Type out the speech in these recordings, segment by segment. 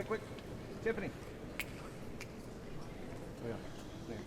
quick. Tiffany. Oh, yeah. There.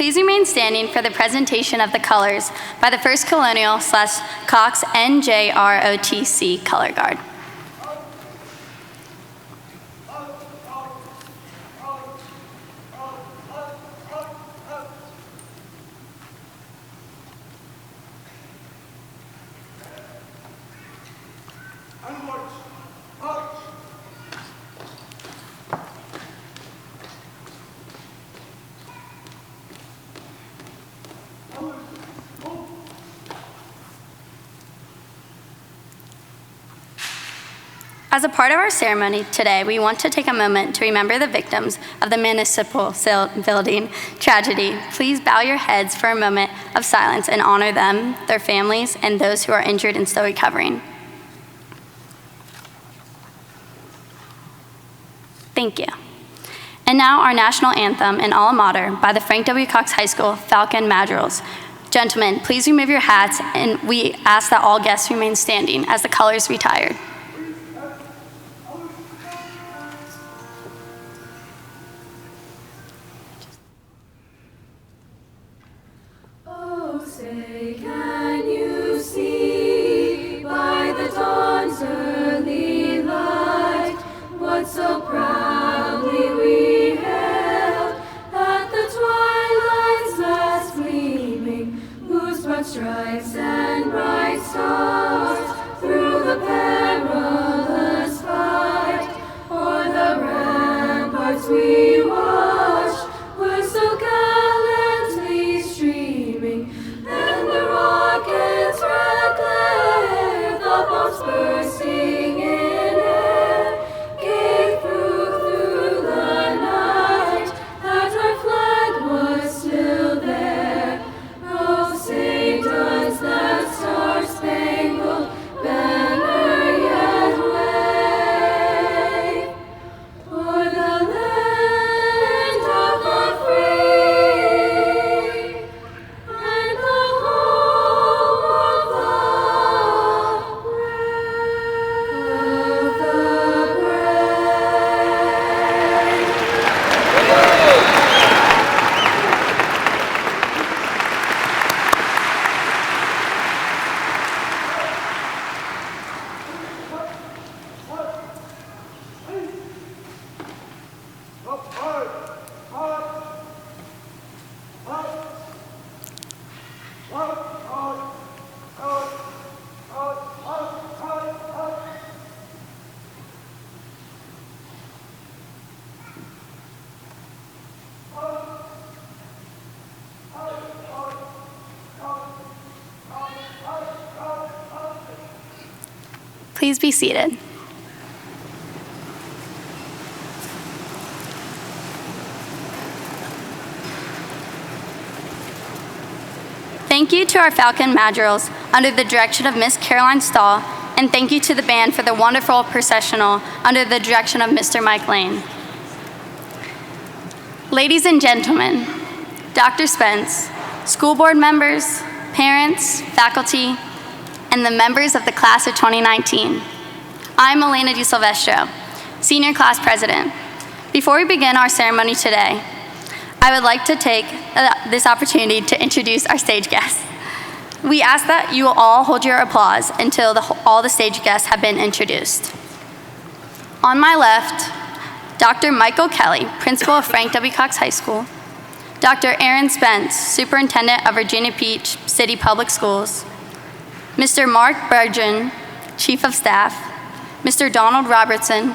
Please remain standing for the presentation of the colors by the 1st Colonial/Cox NJROTC Color Guard. As a part of our ceremony today, we want to take a moment to remember the victims of the municipal building tragedy. Please bow your heads for a moment of silence and honor them, their families, and those who are injured and still recovering. Thank you. And now our national anthem and alma mater by the Frank W. Cox High School Falcon Madrigals. Gentlemen, please remove your hats, and we ask that all guests remain standing as the colors retired. So proudly we hailed at the twilight's last gleaming, whose broad stripes and bright stars through the perilous fight o'er the ramparts we watched were so gallantly streaming, and the rockets' red glare, the bombs bursting in air, gave proof through the night that our flag was still there. Oh, say does that star-spangled banner yet wave o'er the land of the free and the home of the brave. Please be seated. Thank you to our Falcon Madrigals under the direction of Miss Caroline Stahl, and thank you to the band for the wonderful processional under the direction of Mr. Mike Lane. Ladies and gentlemen, Dr. Spence, school board members, parents, faculty, and the members of the class of 2019. I'm Elena DiSilvestro, Senior Class President. Before we begin our ceremony today, I would like to take this opportunity to introduce our stage guests. We ask that you will all hold your applause until all the stage guests have been introduced. On my left, Dr. Michael Kelly, Principal of Frank W. Cox High School, Dr. Aaron Spence, Superintendent of Virginia Beach City Public Schools, Mr. Mark Bergen, Chief of Staff, Mr. Donald Robertson,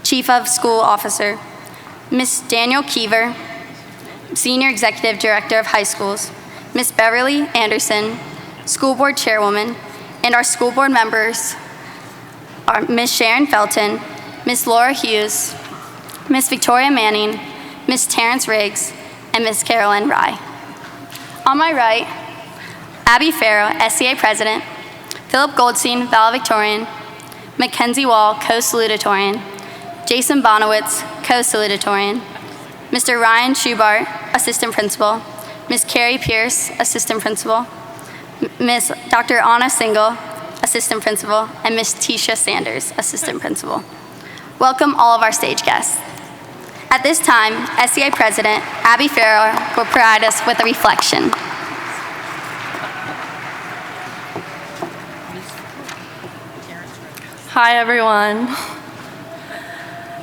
Chief of School Officer, Ms. Daniel Keever, Senior Executive Director of High Schools, Ms. Beverly Anderson, School Board Chairwoman, and our school board members are Ms. Sharon Felton, Ms. Laura Hughes, Ms. Victoria Manning, Ms. Terrence Riggs, and Ms. Carolyn Rye. On my right, Abby Farrow, SCA President, Philip Goldstein, valedictorian, Mackenzie Wall, co-salutatorian, Jason Bonowitz, co-salutatorian, Mr. Ryan Schubart, Assistant Principal, Ms. Carrie Pierce, Assistant Principal, Ms. Dr. Anna Single, Assistant Principal, and Ms. Tisha Sanders, Assistant Principal. Welcome all of our stage guests. At this time, SEA President Abby Farrell will provide us with a reflection. Hi, everyone.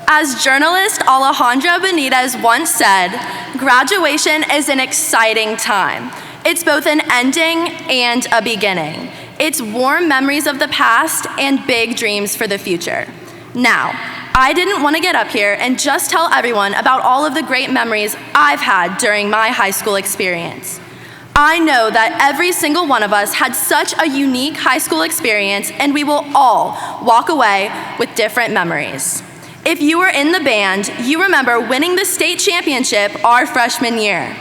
As journalist Alejandra Benitez once said, graduation is an exciting time. It's both an ending and a beginning. It's warm memories of the past and big dreams for the future. Now, I didn't want to get up here and just tell everyone about all of the great memories I've had during my high school experience. I know that every single one of us had such a unique high school experience, and we will all walk away with different memories. If you were in the band, you remember winning the state championship our freshman year.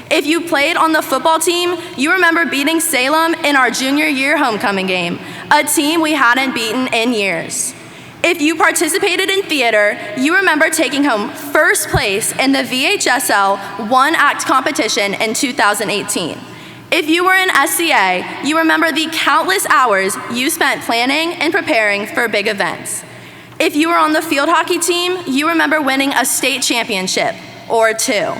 If you played on the football team, you remember beating Salem in our junior year homecoming game, a team we hadn't beaten in years. If you participated in theater, you remember taking home first place in the VHSL one-act competition in 2018. If you were in SCA, you remember the countless hours you spent planning and preparing for big events. If you were on the field hockey team, you remember winning a state championship or two.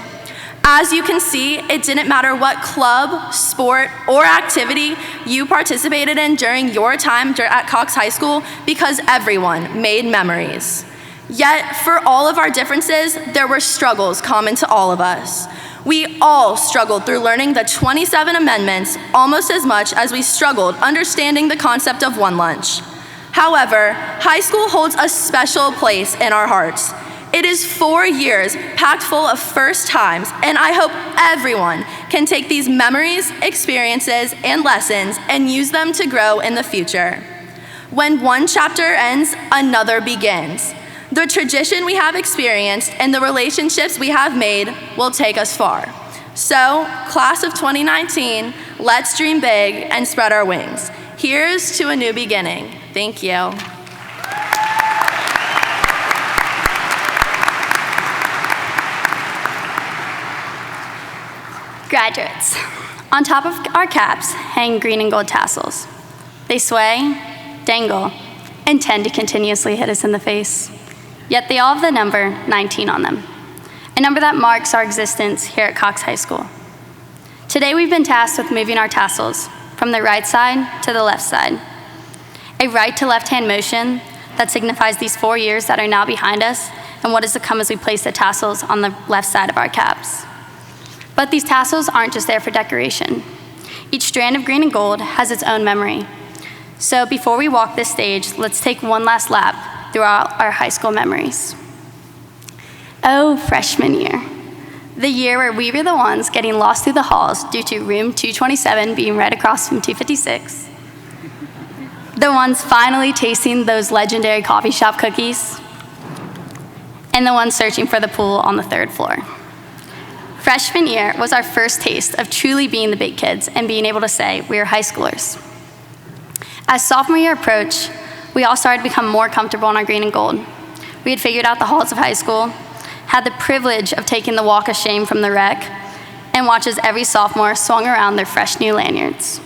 As you can see, it didn't matter what club, sport, or activity you participated in during your time at Cox High School, because everyone made memories. Yet, for all of our differences, there were struggles common to all of us. We all struggled through learning the 27 amendments almost as much as we struggled understanding the concept of one lunch. However, high school holds a special place in our hearts. It is 4 years packed full of first times, and I hope everyone can take these memories, experiences, and lessons and use them to grow in the future. When one chapter ends, another begins. The tradition we have experienced and the relationships we have made will take us far. So, class of 2019, let's dream big and spread our wings. Here's to a new beginning. Thank you. Graduates, on top of our caps hang green and gold tassels. They sway, dangle, and tend to continuously hit us in the face. Yet they all have the number 19 on them, a number that marks our existence here at Cox High School. Today we've been tasked with moving our tassels from the right side to the left side, a right to left-hand motion that signifies these 4 years that are now behind us and what is to come as we place the tassels on the left side of our caps. But these tassels aren't just there for decoration. Each strand of green and gold has its own memory. So before we walk this stage, let's take one last lap through our high school memories. Oh, freshman year. The year where we were the ones getting lost through the halls due to room 227 being right across from 256. The ones finally tasting those legendary coffee shop cookies. And the ones searching for the pool on the 3rd floor. Freshman year was our first taste of truly being the big kids and being able to say we are high schoolers. As sophomore year approached, we all started to become more comfortable in our green and gold. We had figured out the halls of high school, had the privilege of taking the walk of shame from the rec, and watched as every sophomore swung around their fresh new lanyards.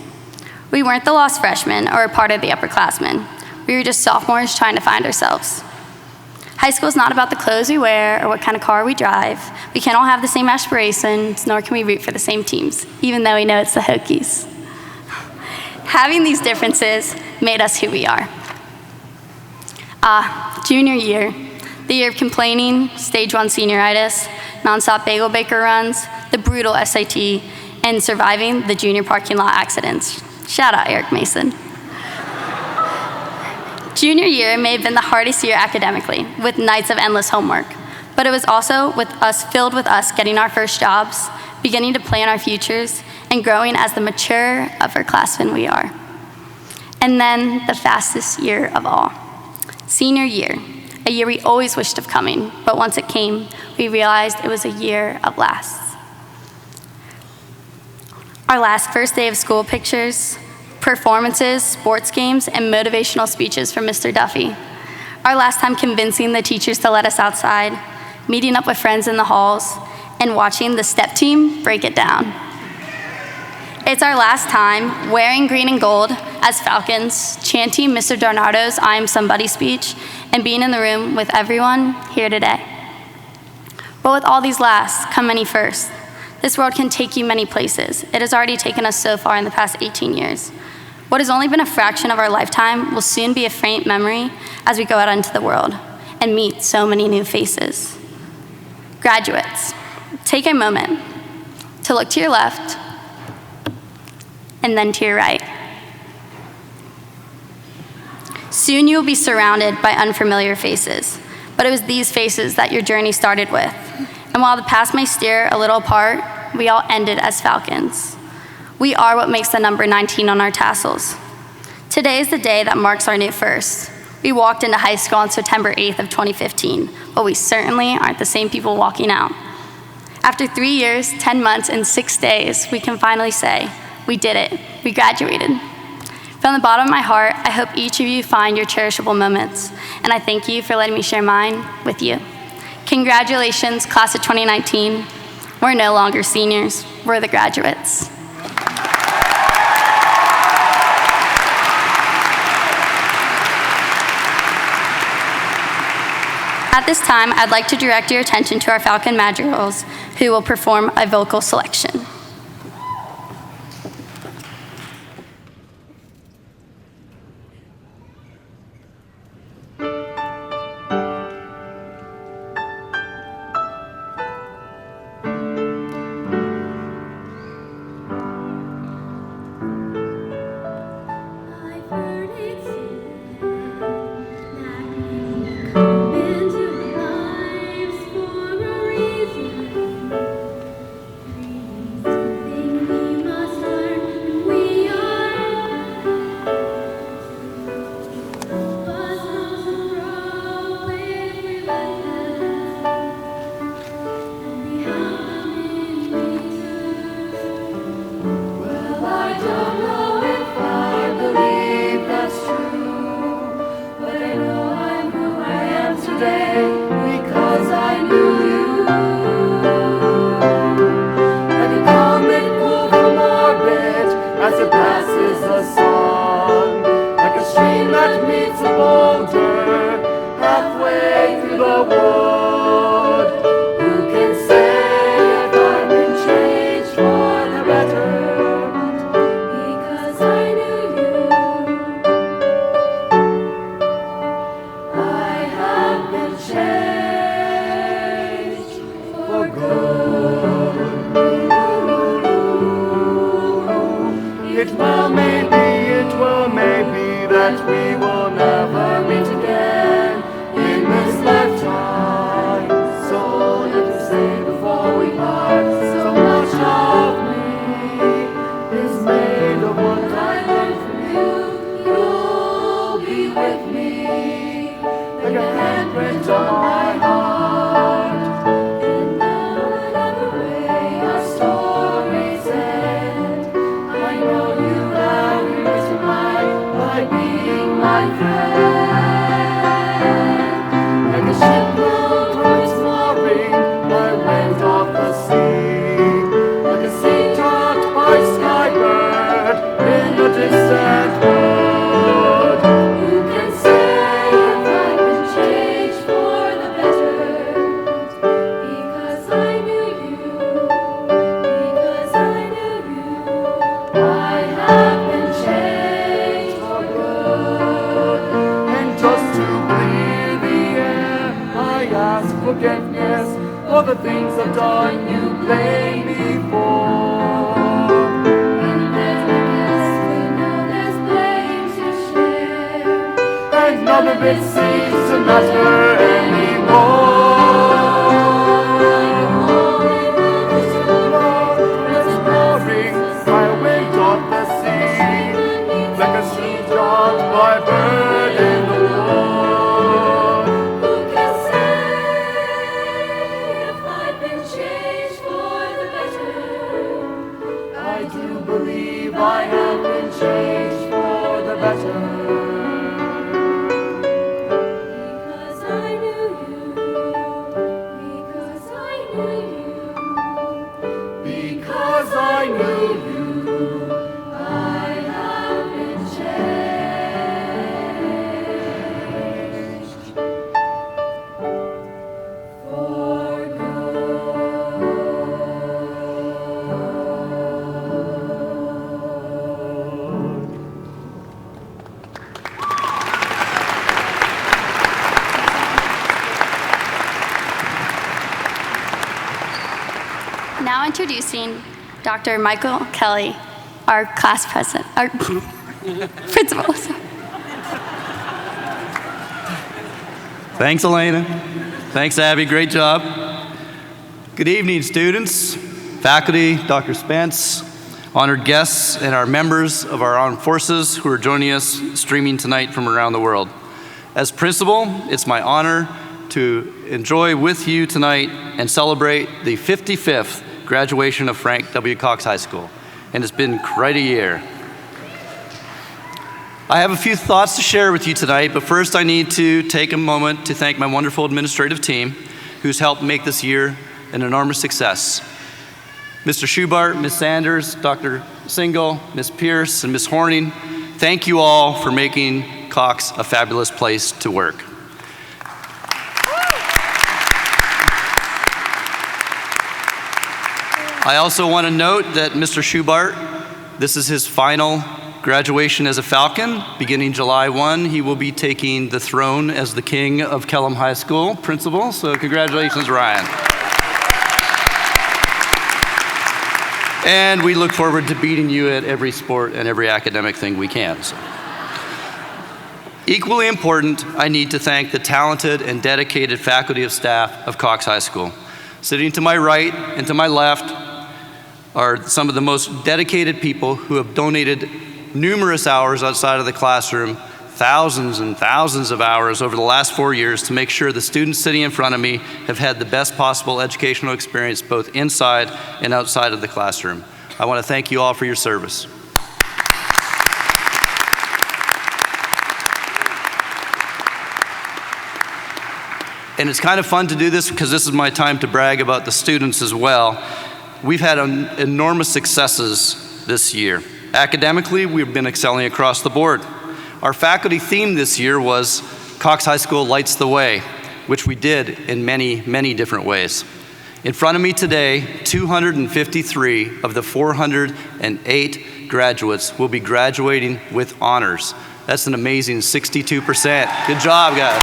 We weren't the lost freshmen or a part of the upperclassmen. We were just sophomores trying to find ourselves. High school is not about the clothes we wear or what kind of car we drive. We can't all have the same aspirations, nor can we root for the same teams, even though we know it's the Hokies. Having these differences made us who we are. Junior year, the year of complaining, stage 1 senioritis, nonstop bagel baker runs, the brutal SAT, and surviving the junior parking lot accidents. Shout out Eric Mason. Junior year may have been the hardest year academically, with nights of endless homework, but it was also filled with us getting our first jobs, beginning to plan our futures, and growing as the mature upperclassmen we are. And then the fastest year of all, senior year, a year we always wished of coming, but once it came, we realized it was a year of lasts. Our last first day of school pictures, performances, sports games, and motivational speeches from Mr. Duffy. Our last time convincing the teachers to let us outside, meeting up with friends in the halls, and watching the step team break it down. It's our last time wearing green and gold as Falcons, chanting Mr. Darnardo's I Am Somebody speech, and being in the room with everyone here today. But with all these lasts come many firsts. This world can take you many places. It has already taken us so far in the past 18 years. What has only been a fraction of our lifetime will soon be a faint memory as we go out into the world and meet so many new faces. Graduates, take a moment to look to your left and then to your right. Soon you will be surrounded by unfamiliar faces, but it was these faces that your journey started with. And while the paths may steer a little apart, we all ended as Falcons. We are what makes the number 19 on our tassels. Today is the day that marks our new first. We walked into high school on September 8th of 2015, but we certainly aren't the same people walking out. After 3 years, 10 months, and 6 days, we can finally say, we did it. We graduated. From the bottom of my heart, I hope each of you find your cherishable moments, and I thank you for letting me share mine with you. Congratulations, class of 2019. We're no longer seniors, we're the graduates. At this time, I'd like to direct your attention to our Falcon Madrigals, who will perform a vocal selection. I've heard it said that we come into lives for a reason. Something we must learn, we are. Blossoms grow if we let them, and we have them in winter. Well, I don't know if I believe that's true, but I know I'm who I am today because I knew you. And a comet pulled from orbit as it passes the sun, like a stream that meets a boulder halfway through the wood. Who can say if I've been changed for the better? Because I knew you, I have been changed for good. It will maybe that we will never meet again in this lifetime. So let us say before we part, so much of me is made of what I learned from you. You'll be with me, like a handprint on my heart. And whatever way our stories end, I know you have erased mine by being my friend. Like a ship pulled from its mooring, I went off the sea. Like a sea taught by skybird in the distant wood. Who can say if I've been changed for the better? Because I knew you, because I knew you, I have been changed for good. And just to clear the air, I ask forgiveness for the things I've done you blame me for. And then I guess we know there's blame to share, and none of it seems to matter anymore. It's boring, I went off the sea, like a stream dropped by a bird in the wood. Who can say if I've been changed for the better? I do believe I have been changed for the better. Because I knew you, because I knew you, because I knew you, I have been changed for good. now introducing Dr. Michael Kelly, our class president, our principal. Thanks, Elena. Thanks, Abby. Great job. Good evening, students, faculty, Dr. Spence, honored guests, and our members of our armed forces who are joining us streaming tonight from around the world. As principal, it's my honor to enjoy with you tonight and celebrate the 55th graduation of Frank W. Cox High School. And it's been quite a year. I have a few thoughts to share with you tonight, but first I need to take a moment to thank my wonderful administrative team who's helped make this year an enormous success. Mr. Schubart, Ms. Sanders, Dr. Single, Ms. Pierce, and Ms. Horning, thank you all for making Cox a fabulous place to work. I also want to note that Mr. Schubart, this is his final graduation as a Falcon. Beginning July 1, he will be taking the throne as the king of Kellam High School principal. So congratulations, Ryan. And we look forward to beating you at every sport and every academic thing we can. So. Equally important, I need to thank the talented and dedicated faculty of staff of Cox High School. Sitting to my right and to my left are some of the most dedicated people who have donated numerous hours outside of the classroom, thousands and thousands of hours over the last 4 years to make sure the students sitting in front of me have had the best possible educational experience both inside and outside of the classroom. I want to thank you all for your service. And it's kind of fun to do this because this is my time to brag about the students as well. We've had enormous successes this year. Academically, we've been excelling across the board. Our faculty theme this year was Cox High School Lights the Way, which we did in many, many different ways. In front of me today, 253 of the 408 graduates will be graduating with honors. That's an amazing 62%. Good job, guys.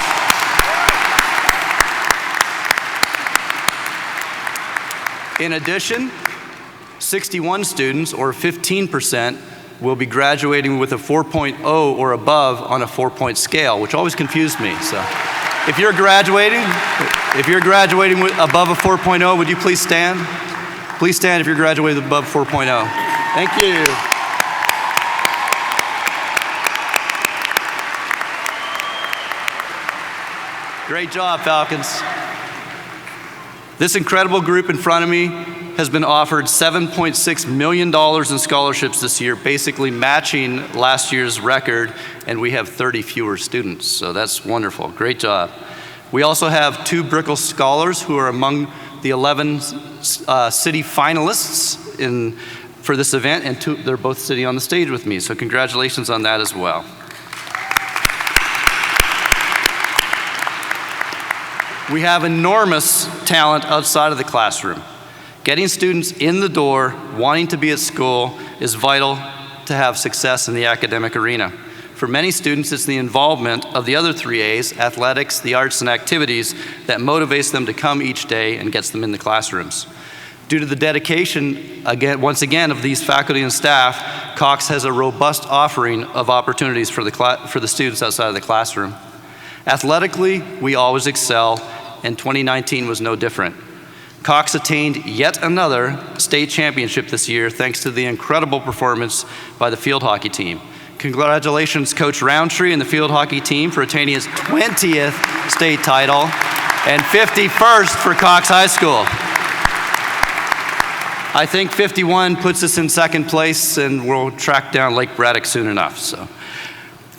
In addition, 61 students, or 15%, will be graduating with a 4.0 or above on a 4-point scale, which always confused me. So, if you're graduating with above a 4.0, would you please stand? Please stand if you're graduating above 4.0. Thank you. Great job, Falcons. This incredible group in front of me has been offered $7.6 million in scholarships this year, basically matching last year's record, and we have 30 fewer students, so that's wonderful. Great job. We also have 2 Brickell Scholars who are among the 11 city finalists for this event, and they're both sitting on the stage with me, so congratulations on that as well. We have enormous talent outside of the classroom. Getting students in the door, wanting to be at school, is vital to have success in the academic arena. For many students, it's the involvement of the other 3 A's, athletics, the arts, and activities, that motivates them to come each day and gets them in the classrooms. Due to the dedication, once again, of these faculty and staff, Cox has a robust offering of opportunities for the students outside of the classroom. Athletically, we always excel, and 2019 was no different. Cox attained yet another state championship this year thanks to the incredible performance by the field hockey team. Congratulations, Coach Roundtree and the field hockey team for attaining his 20th state title and 51st for Cox High School. I think 51 puts us in second place, and we'll track down Lake Braddock soon enough. So,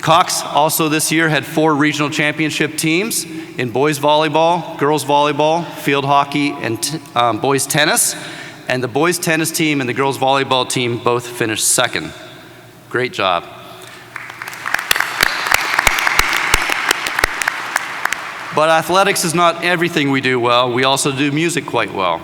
Cox also this year had 4 regional championship teams in boys volleyball, girls volleyball, field hockey, and boys tennis. And the boys tennis team and the girls volleyball team both finished second. Great job. But athletics is not everything we do well. We also do music quite well.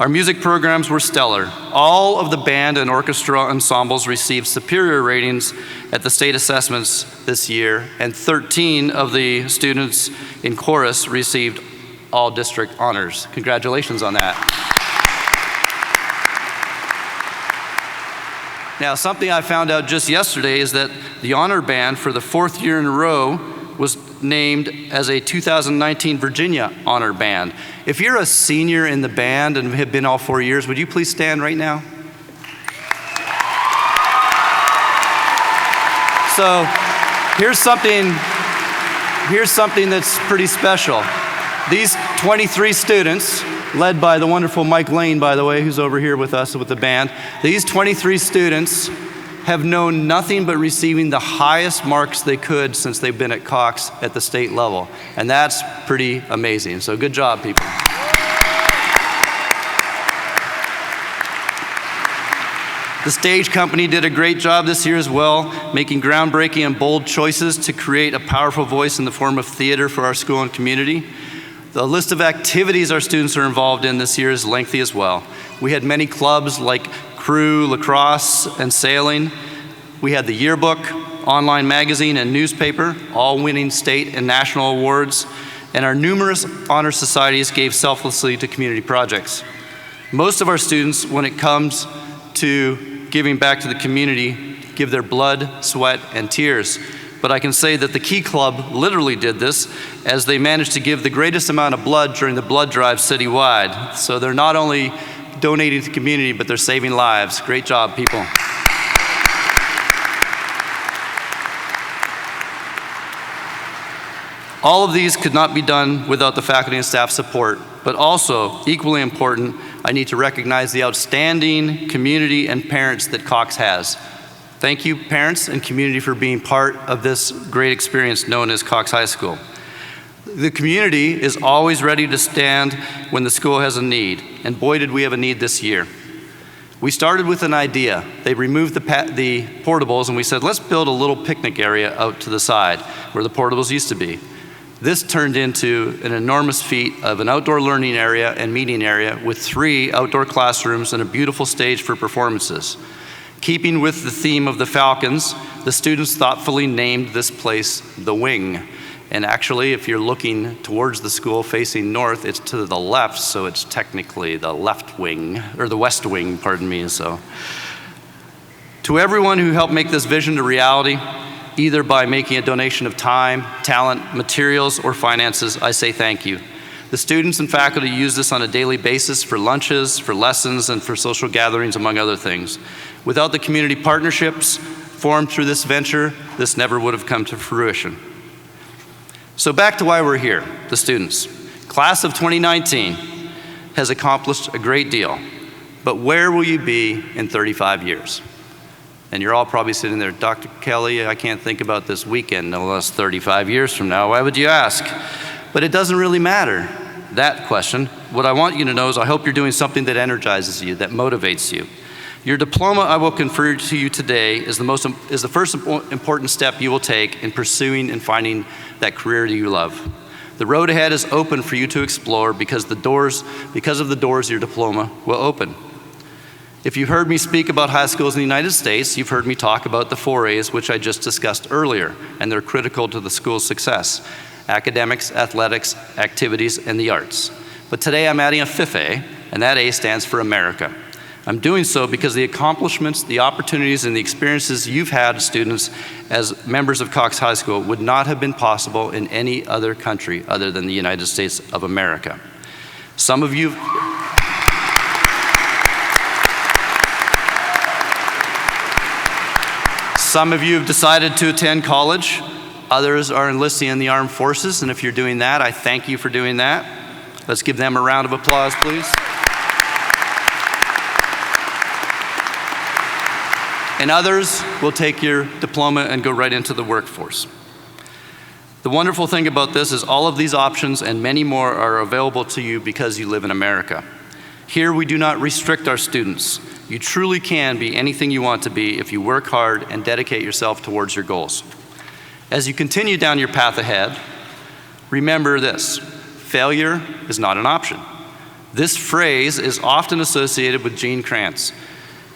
Our music programs were stellar. All of the band and orchestra ensembles received superior ratings at the state assessments this year, and 13 of the students in chorus received all district honors. Congratulations on that. Now, something I found out just yesterday is that the honor band for the 4th year in a row was named as a 2019 Virginia Honor Band. If you're a senior in the band and have been all 4 years, would you please stand right now? So here's something that's pretty special. These 23 students, led by the wonderful Mike Lane, by the way, who's over here with us with the band, these 23 students have known nothing but receiving the highest marks they could since they've been at Cox at the state level. And that's pretty amazing. So good job, people. The stage company did a great job this year as well, making groundbreaking and bold choices to create a powerful voice in the form of theater for our school and community. The list of activities our students are involved in this year is lengthy as well. We had many clubs like crew, lacrosse, and sailing. We had the yearbook, online magazine, and newspaper, all winning state and national awards, and our numerous honor societies gave selflessly to community projects. Most of our students, when it comes to giving back to the community, give their blood, sweat, and tears. But I can say that the Key Club literally did this, as they managed to give the greatest amount of blood during the blood drive citywide. So they're not only donating to the community, but they're saving lives. Great job, people. All of these could not be done without the faculty and staff support, but also, equally important, I need to recognize the outstanding community and parents that Cox has. Thank you, parents and community, for being part of this great experience known as Cox High School. The community is always ready to stand when the school has a need, and boy did we have a need this year. We started with an idea. They removed the portables, and we said, let's build a little picnic area out to the side where the portables used to be. This turned into an enormous feat of an outdoor learning area and meeting area with 3 outdoor classrooms and a beautiful stage for performances. Keeping with the theme of the Falcons, the students thoughtfully named this place The Wing. And actually, if you're looking towards the school facing north, it's to the left, so it's technically the left wing, or the west wing, pardon me. So, to everyone who helped make this vision a reality, either by making a donation of time, talent, materials, or finances, I say thank you. The students and faculty use this on a daily basis for lunches, for lessons, and for social gatherings, among other things. Without the community partnerships formed through this venture, this never would have come to fruition. So back to why we're here, the students. Class of 2019 has accomplished a great deal, but where will you be in 35 years? And you're all probably sitting there, Dr. Kelly, I can't think about this weekend no less 35 years from now. Why would you ask? But it doesn't really matter, that question. What I want you to know is I hope you're doing something that energizes you, that motivates you. Your diploma I will confer to you today is the first important step you will take in pursuing and finding that career that you love. The road ahead is open for you to explore because of the doors your diploma will open. If you've heard me speak about high schools in the United States, you've heard me talk about the 4 A's, which I just discussed earlier, and they're critical to the school's success: academics, athletics, activities, and the arts. But today I'm adding a 5th A, and that A stands for America. I'm doing so because the accomplishments, the opportunities, and the experiences you've had, students, as members of Cox High School would not have been possible in any other country other than the United States of America. Some of you have decided to attend college. Others are enlisting in the armed forces, and if you're doing that, I thank you for doing that. Let's give them a round of applause, please. And others will take your diploma and go right into the workforce. The wonderful thing about this is all of these options and many more are available to you because you live in America. Here we do not restrict our students. You truly can be anything you want to be if you work hard and dedicate yourself towards your goals. As you continue down your path ahead, remember this: failure is not an option. This phrase is often associated with Gene Kranz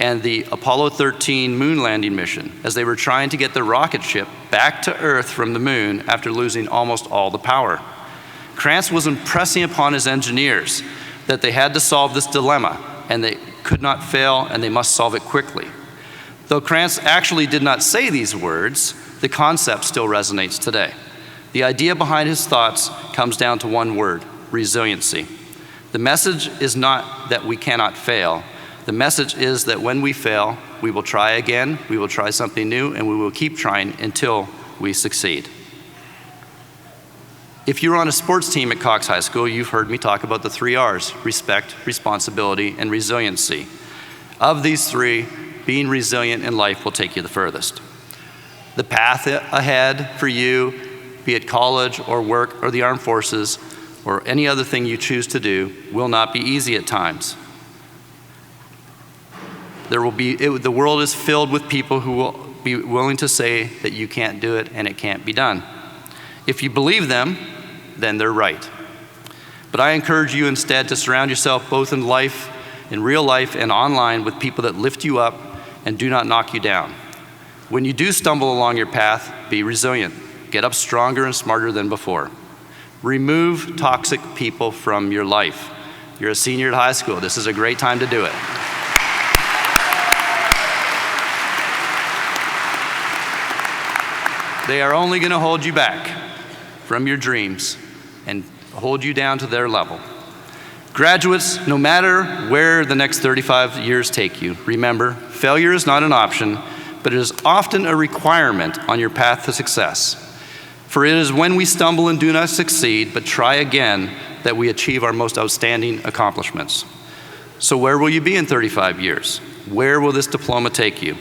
and the Apollo 13 moon landing mission, as they were trying to get the rocket ship back to Earth from the moon after losing almost all the power. Kranz was impressing upon his engineers that they had to solve this dilemma, and they could not fail, and they must solve it quickly. Though Krantz actually did not say these words, the concept still resonates today. The idea behind his thoughts comes down to one word: resiliency. The message is not that we cannot fail. The message is that when we fail, we will try again, we will try something new, and we will keep trying until we succeed. If you're on a sports team at Cox High School, you've heard me talk about the 3 R's: respect, responsibility, and resiliency. Of these 3, being resilient in life will take you the furthest. The path ahead for you, be it college or work or the armed forces or any other thing you choose to do, will not be easy at times. The world is filled with people who will be willing to say that you can't do it and it can't be done. If you believe them, then they're right. But I encourage you instead to surround yourself both in life, in real life and online, with people that lift you up and do not knock you down. When you do stumble along your path, be resilient. Get up stronger and smarter than before. Remove toxic people from your life. You're a senior at high school. This is a great time to do it. They are only going to hold you back from your dreams and hold you down to their level. Graduates, no matter where the next 35 years take you, remember, failure is not an option, but it is often a requirement on your path to success. For it is when we stumble and do not succeed, but try again, that we achieve our most outstanding accomplishments. So where will you be in 35 years? Where will this diploma take you?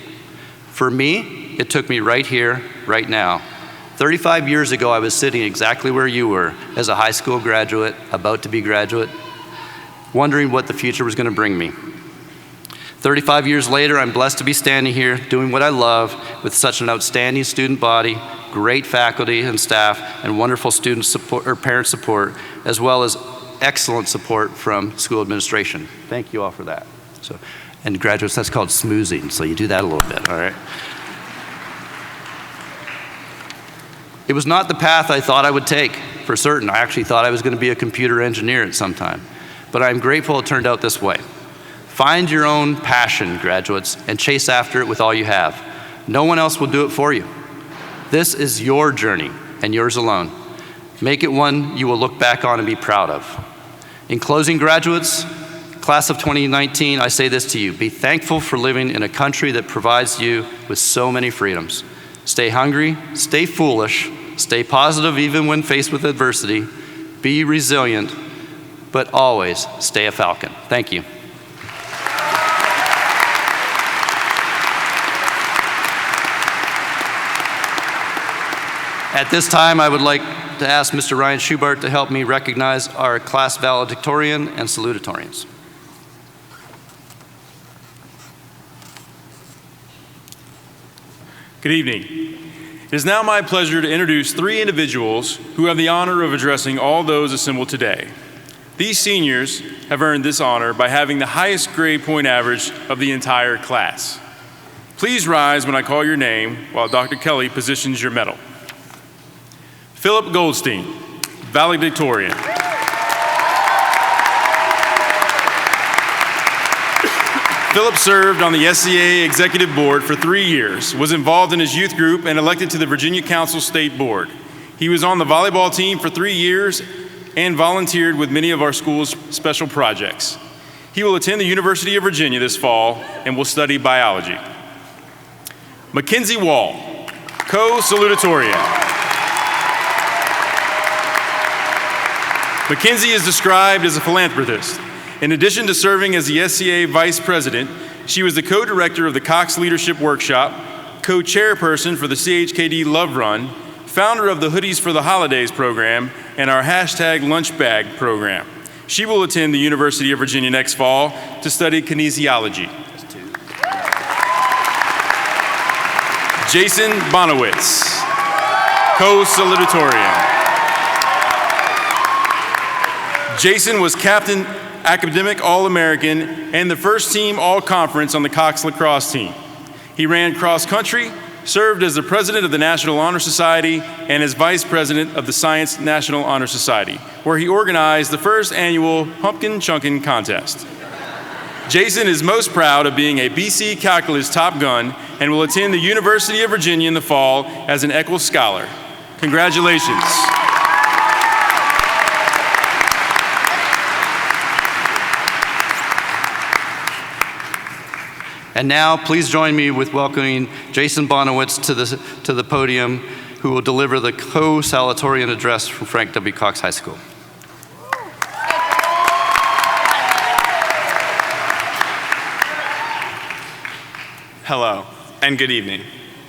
For me, it took me right here, right now. 35 years ago, I was sitting exactly where you were as a high school graduate, about to be graduate, wondering what the future was going to bring me. 35 years later, I'm blessed to be standing here doing what I love with such an outstanding student body, great faculty and staff, and wonderful student support or parent support, as well as excellent support from school administration. Thank you all for that. And graduates, that's called smoozing, so you do that a little bit, all right? It was not the path I thought I would take, for certain. I actually thought I was going to be a computer engineer at some time. But I'm grateful it turned out this way. Find your own passion, graduates, and chase after it with all you have. No one else will do it for you. This is your journey, and yours alone. Make it one you will look back on and be proud of. In closing, graduates, class of 2019, I say this to you: be thankful for living in a country that provides you with so many freedoms. Stay hungry, stay foolish, stay positive even when faced with adversity, be resilient, but always stay a Falcon. Thank you. At this time, I would like to ask Mr. Ryan Schubart to help me recognize our class valedictorian and salutatorians. Good evening. It is now my pleasure to introduce 3 individuals who have the honor of addressing all those assembled today. These seniors have earned this honor by having the highest grade point average of the entire class. Please rise when I call your name while Dr. Kelly positions your medal. Philip Goldstein, valedictorian. Philip served on the SCA Executive Board for 3 years, was involved in his youth group, and elected to the Virginia Council State Board. He was on the volleyball team for 3 years and volunteered with many of our school's special projects. He will attend the University of Virginia this fall and will study biology. Mackenzie Wall, co-salutatorian. Mackenzie is described as a philanthropist. In addition to serving as the SCA Vice President, she was the co-director of the Cox Leadership Workshop, co-chairperson for the CHKD Love Run, founder of the Hoodies for the Holidays program, and our #LunchBag program. She will attend the University of Virginia next fall to study kinesiology. Jason Bonowitz, co-salutatorian. Jason was Captain Academic All-American and the first team All-Conference on the Cox lacrosse team. He ran cross-country, served as the president of the National Honor Society, and as vice president of the Science National Honor Society, where he organized the first annual Pumpkin Chunkin' contest. Jason is most proud of being a BC Calculus Top Gun and will attend the University of Virginia in the fall as an Eccles Scholar. Congratulations. And now, please join me with welcoming Jason Bonowitz to the podium, who will deliver the co-salutatorian address from Frank W. Cox High School. Hello, and good evening.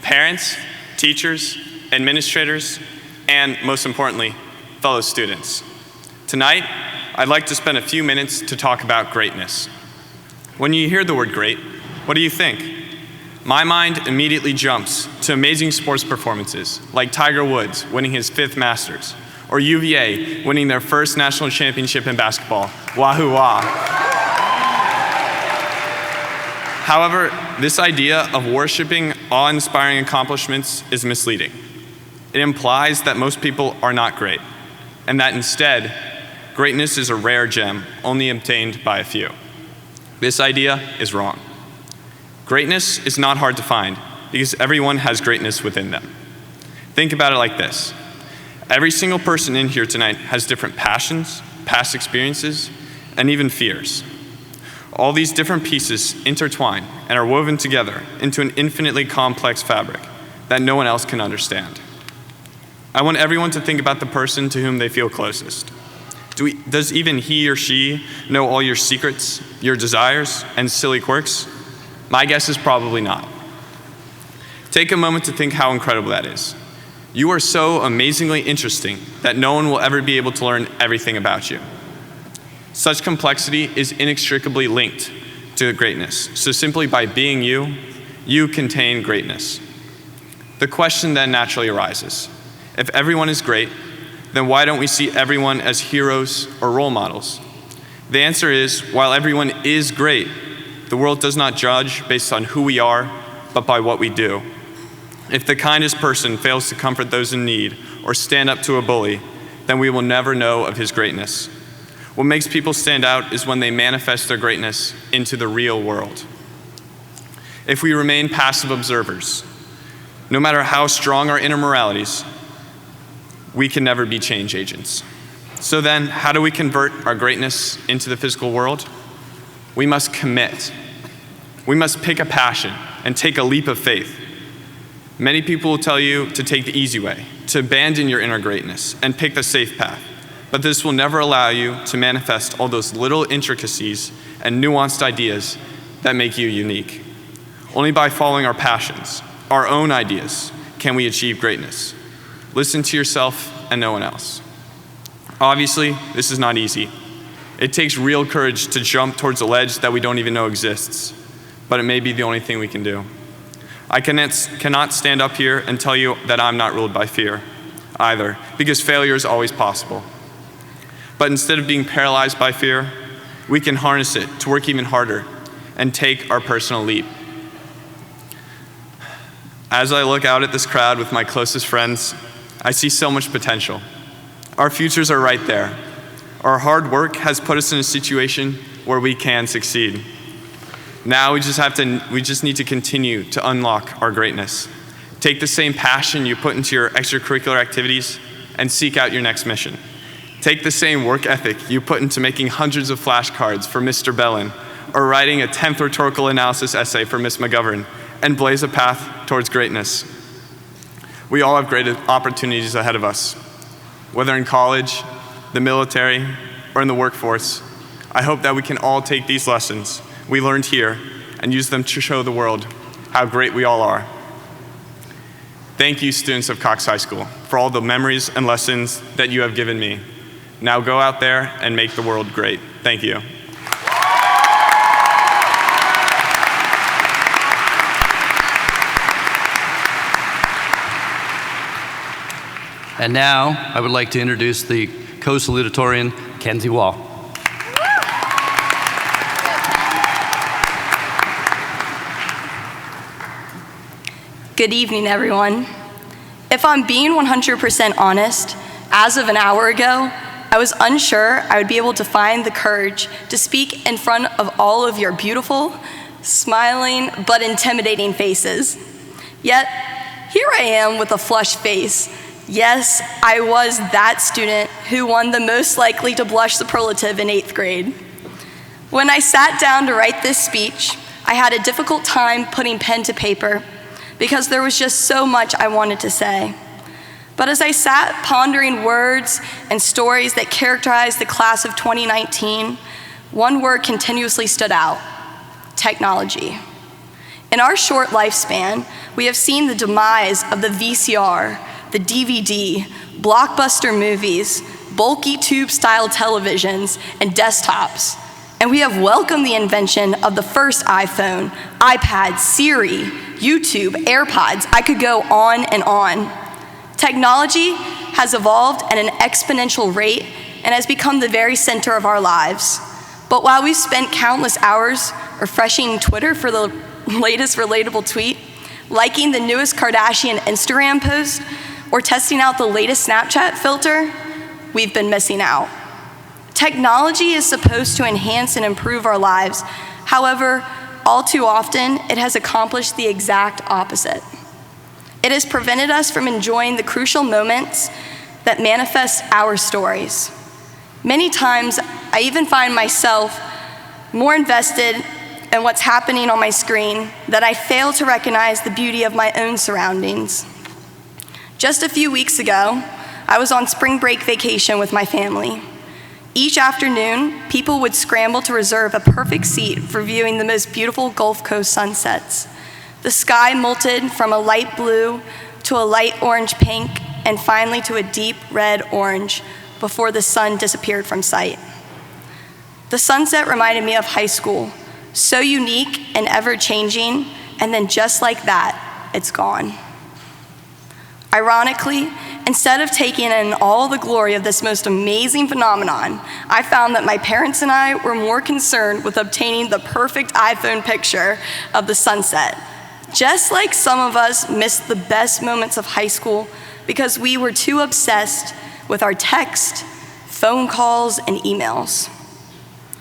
Parents, teachers, administrators, and most importantly, fellow students. Tonight, I'd like to spend a few minutes to talk about greatness. When you hear the word great, what do you think? My mind immediately jumps to amazing sports performances, like Tiger Woods winning his 5th Masters, or UVA winning their first national championship in basketball. Wahoo wah. However, this idea of worshiping awe-inspiring accomplishments is misleading. It implies that most people are not great, and that instead, greatness is a rare gem only obtained by a few. This idea is wrong. Greatness is not hard to find because everyone has greatness within them. Think about it like this. Every single person in here tonight has different passions, past experiences, and even fears. All these different pieces intertwine and are woven together into an infinitely complex fabric that no one else can understand. I want everyone to think about the person to whom they feel closest. Does even he or she know all your secrets, your desires, and silly quirks? My guess is probably not. Take a moment to think how incredible that is. You are so amazingly interesting that no one will ever be able to learn everything about you. Such complexity is inextricably linked to greatness. So simply by being you, you contain greatness. The question then naturally arises. If everyone is great, then why don't we see everyone as heroes or role models? The answer is, while everyone is great, the world does not judge based on who we are, but by what we do. If the kindest person fails to comfort those in need or stand up to a bully, then we will never know of his greatness. What makes people stand out is when they manifest their greatness into the real world. If we remain passive observers, no matter how strong our inner moralities, we can never be change agents. So then, how do we convert our greatness into the physical world? We must commit. We must pick a passion and take a leap of faith. Many people will tell you to take the easy way, to abandon your inner greatness and pick the safe path. But this will never allow you to manifest all those little intricacies and nuanced ideas that make you unique. Only by following our passions, our own ideas, can we achieve greatness. Listen to yourself and no one else. Obviously, this is not easy. It takes real courage to jump towards a ledge that we don't even know exists, but it may be the only thing we can do. I cannot stand up here and tell you that I'm not ruled by fear either, because failure is always possible. But instead of being paralyzed by fear, we can harness it to work even harder and take our personal leap. As I look out at this crowd with my closest friends, I see so much potential. Our futures are right there. Our hard work has put us in a situation where we can succeed. Now we just need to continue to unlock our greatness. Take the same passion you put into your extracurricular activities and seek out your next mission. Take the same work ethic you put into making hundreds of flashcards for Mr. Bellin or writing a 10th rhetorical analysis essay for Miss McGovern and blaze a path towards greatness. We all have great opportunities ahead of us, whether in college, the military, or in the workforce. I hope that we can all take these lessons we learned here and use them to show the world how great we all are. Thank you, students of Cox High School, for all the memories and lessons that you have given me. Now go out there and make the world great. Thank you. And now, I would like to introduce the co-salutatorian, Kenzie Wall. Good evening, everyone. If I'm being 100% honest, as of an hour ago, I was unsure I would be able to find the courage to speak in front of all of your beautiful, smiling, but intimidating faces. Yet, here I am with a flushed face. Yes, I was that student who won the most likely to blush superlative in 8th grade. When I sat down to write this speech, I had a difficult time putting pen to paper because there was just so much I wanted to say. But as I sat pondering words and stories that characterized the class of 2019, one word continuously stood out: technology. In our short lifespan, we have seen the demise of the VCR, the DVD, blockbuster movies, bulky tube-style televisions, and desktops. And we have welcomed the invention of the first iPhone, iPad, Siri, YouTube, AirPods. I could go on and on. Technology has evolved at an exponential rate and has become the very center of our lives. But while we've spent countless hours refreshing Twitter for the latest relatable tweet, liking the newest Kardashian Instagram post, or testing out the latest Snapchat filter, we've been missing out. Technology is supposed to enhance and improve our lives. However, all too often, it has accomplished the exact opposite. It has prevented us from enjoying the crucial moments that manifest our stories. Many times, I even find myself more invested in what's happening on my screen that I fail to recognize the beauty of my own surroundings. Just a few weeks ago, I was on spring break vacation with my family. Each afternoon, people would scramble to reserve a perfect seat for viewing the most beautiful Gulf Coast sunsets. The sky molted from a light blue to a light orange pink and finally to a deep red orange before the sun disappeared from sight. The sunset reminded me of high school, so unique and ever-changing, and then just like that, it's gone. Ironically, instead of taking in all the glory of this most amazing phenomenon, I found that my parents and I were more concerned with obtaining the perfect iPhone picture of the sunset. Just like some of us missed the best moments of high school because we were too obsessed with our text, phone calls, and emails.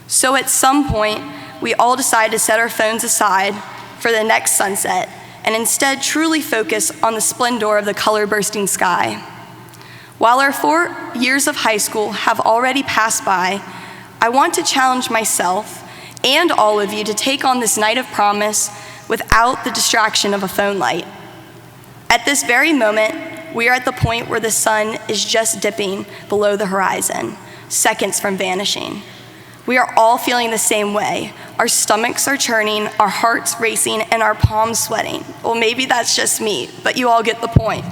So at some point, we all decided to set our phones aside for the next sunset and instead truly focus on the splendor of the color-bursting sky. While our 4 years of high school have already passed by, I want to challenge myself and all of you to take on this night of promise without the distraction of a phone light. At this very moment, we are at the point where the sun is just dipping below the horizon, seconds from vanishing. We are all feeling the same way. Our stomachs are churning, our hearts racing, and our palms sweating. Well, maybe that's just me, but you all get the point.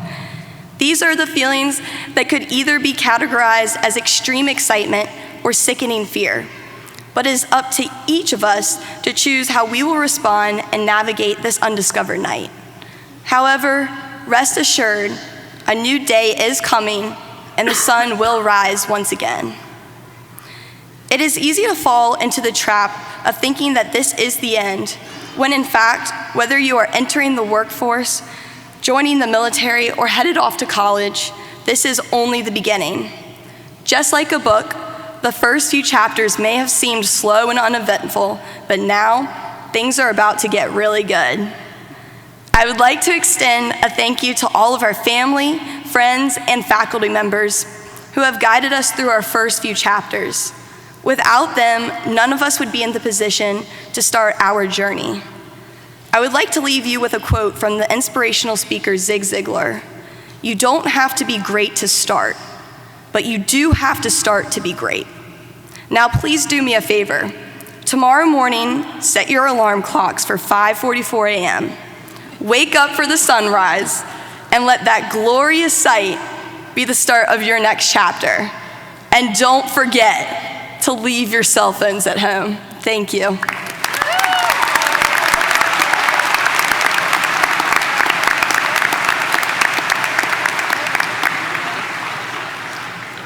These are the feelings that could either be categorized as extreme excitement or sickening fear. But it is up to each of us to choose how we will respond and navigate this undiscovered night. However, rest assured, a new day is coming and the sun will rise once again. It is easy to fall into the trap of thinking that this is the end, when in fact, whether you are entering the workforce, joining the military, or headed off to college, this is only the beginning. Just like a book, the first few chapters may have seemed slow and uneventful, but now things are about to get really good. I would like to extend a thank you to all of our family, friends, and faculty members who have guided us through our first few chapters. Without them, none of us would be in the position to start our journey. I would like to leave you with a quote from the inspirational speaker Zig Ziglar. You don't have to be great to start, but you do have to start to be great. Now please do me a favor. Tomorrow morning, set your alarm clocks for 5:44 a.m. Wake up for the sunrise and let that glorious sight be the start of your next chapter. And don't forget to leave your cell phones at home. Thank you.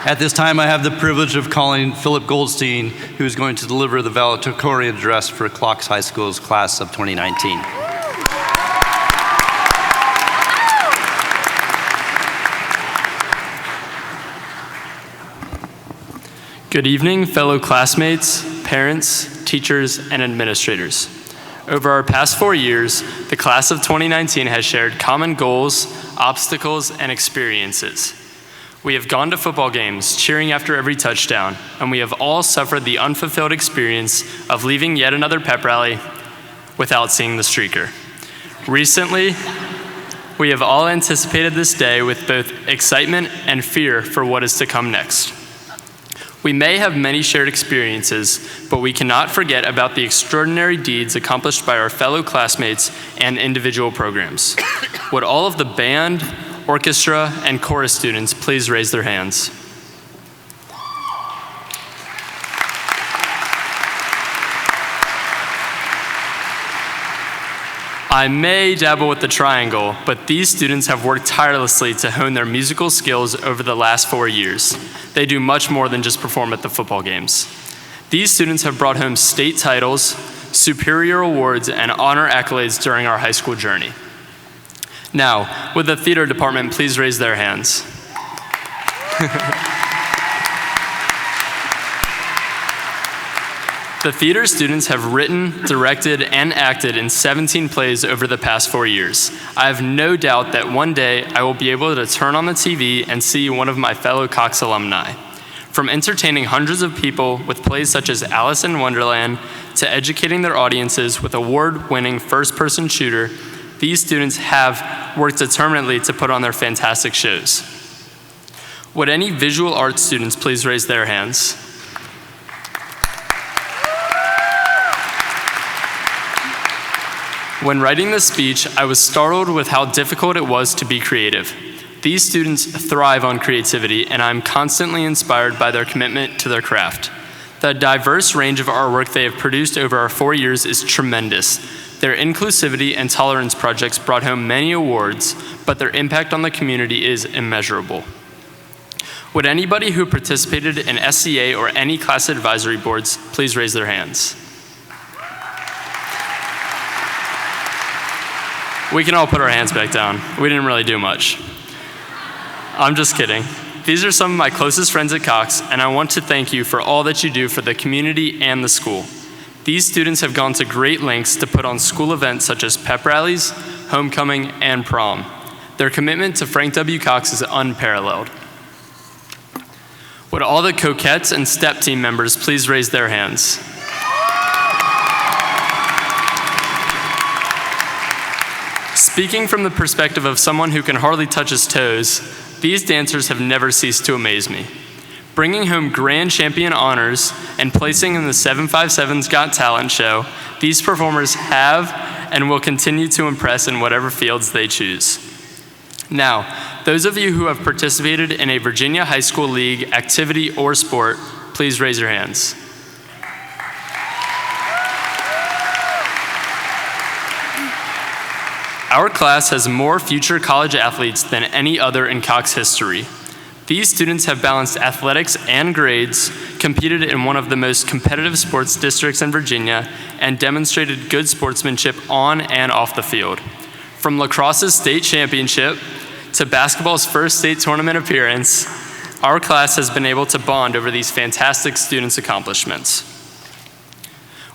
At this time, I have the privilege of calling Philip Goldstein, who is going to deliver the valedictorian address for Clocks High School's class of 2019. Good evening, fellow classmates, parents, teachers, and administrators. Over our past 4 years, the class of 2019 has shared common goals, obstacles, and experiences. We have gone to football games, cheering after every touchdown, and we have all suffered the unfulfilled experience of leaving yet another pep rally without seeing the streaker. Recently, we have all anticipated this day with both excitement and fear for what is to come next. We may have many shared experiences, but we cannot forget about the extraordinary deeds accomplished by our fellow classmates and individual programs. Would all of the band, orchestra, and chorus students please raise their hands? I may dabble with the triangle, but these students have worked tirelessly to hone their musical skills over the last 4 years. They do much more than just perform at the football games. These students have brought home state titles, superior awards, and honor accolades during our high school journey. Now, would the theater department please raise their hands? The theater students have written, directed, and acted in 17 plays over the past 4 years. I have no doubt that one day I will be able to turn on the TV and see one of my fellow Cox alumni. From entertaining hundreds of people with plays such as Alice in Wonderland to educating their audiences with award-winning first-person shooter, these students have worked determinedly to put on their fantastic shows. Would any visual arts students please raise their hands? When writing this speech, I was startled with how difficult it was to be creative. These students thrive on creativity, and I'm constantly inspired by their commitment to their craft. The diverse range of artwork they have produced over our 4 years is tremendous. Their inclusivity and tolerance projects brought home many awards, but their impact on the community is immeasurable. Would anybody who participated in SCA or any class advisory boards please raise their hands? We can all put our hands back down. We didn't really do much. I'm just kidding. These are some of my closest friends at Cox, and I want to thank you for all that you do for the community and the school. These students have gone to great lengths to put on school events such as pep rallies, homecoming, and prom. Their commitment to Frank W. Cox is unparalleled. Would all the Coquettes and STEP team members please raise their hands? Speaking from the perspective of someone who can hardly touch his toes, these dancers have never ceased to amaze me. Bringing home grand champion honors and placing in the 757's Got Talent show, these performers have and will continue to impress in whatever fields they choose. Now, those of you who have participated in a Virginia High School League activity or sport, please raise your hands. Our class has more future college athletes than any other in Cox history. These students have balanced athletics and grades, competed in one of the most competitive sports districts in Virginia, and demonstrated good sportsmanship on and off the field. From lacrosse's state championship to basketball's first state tournament appearance, our class has been able to bond over these fantastic students' accomplishments.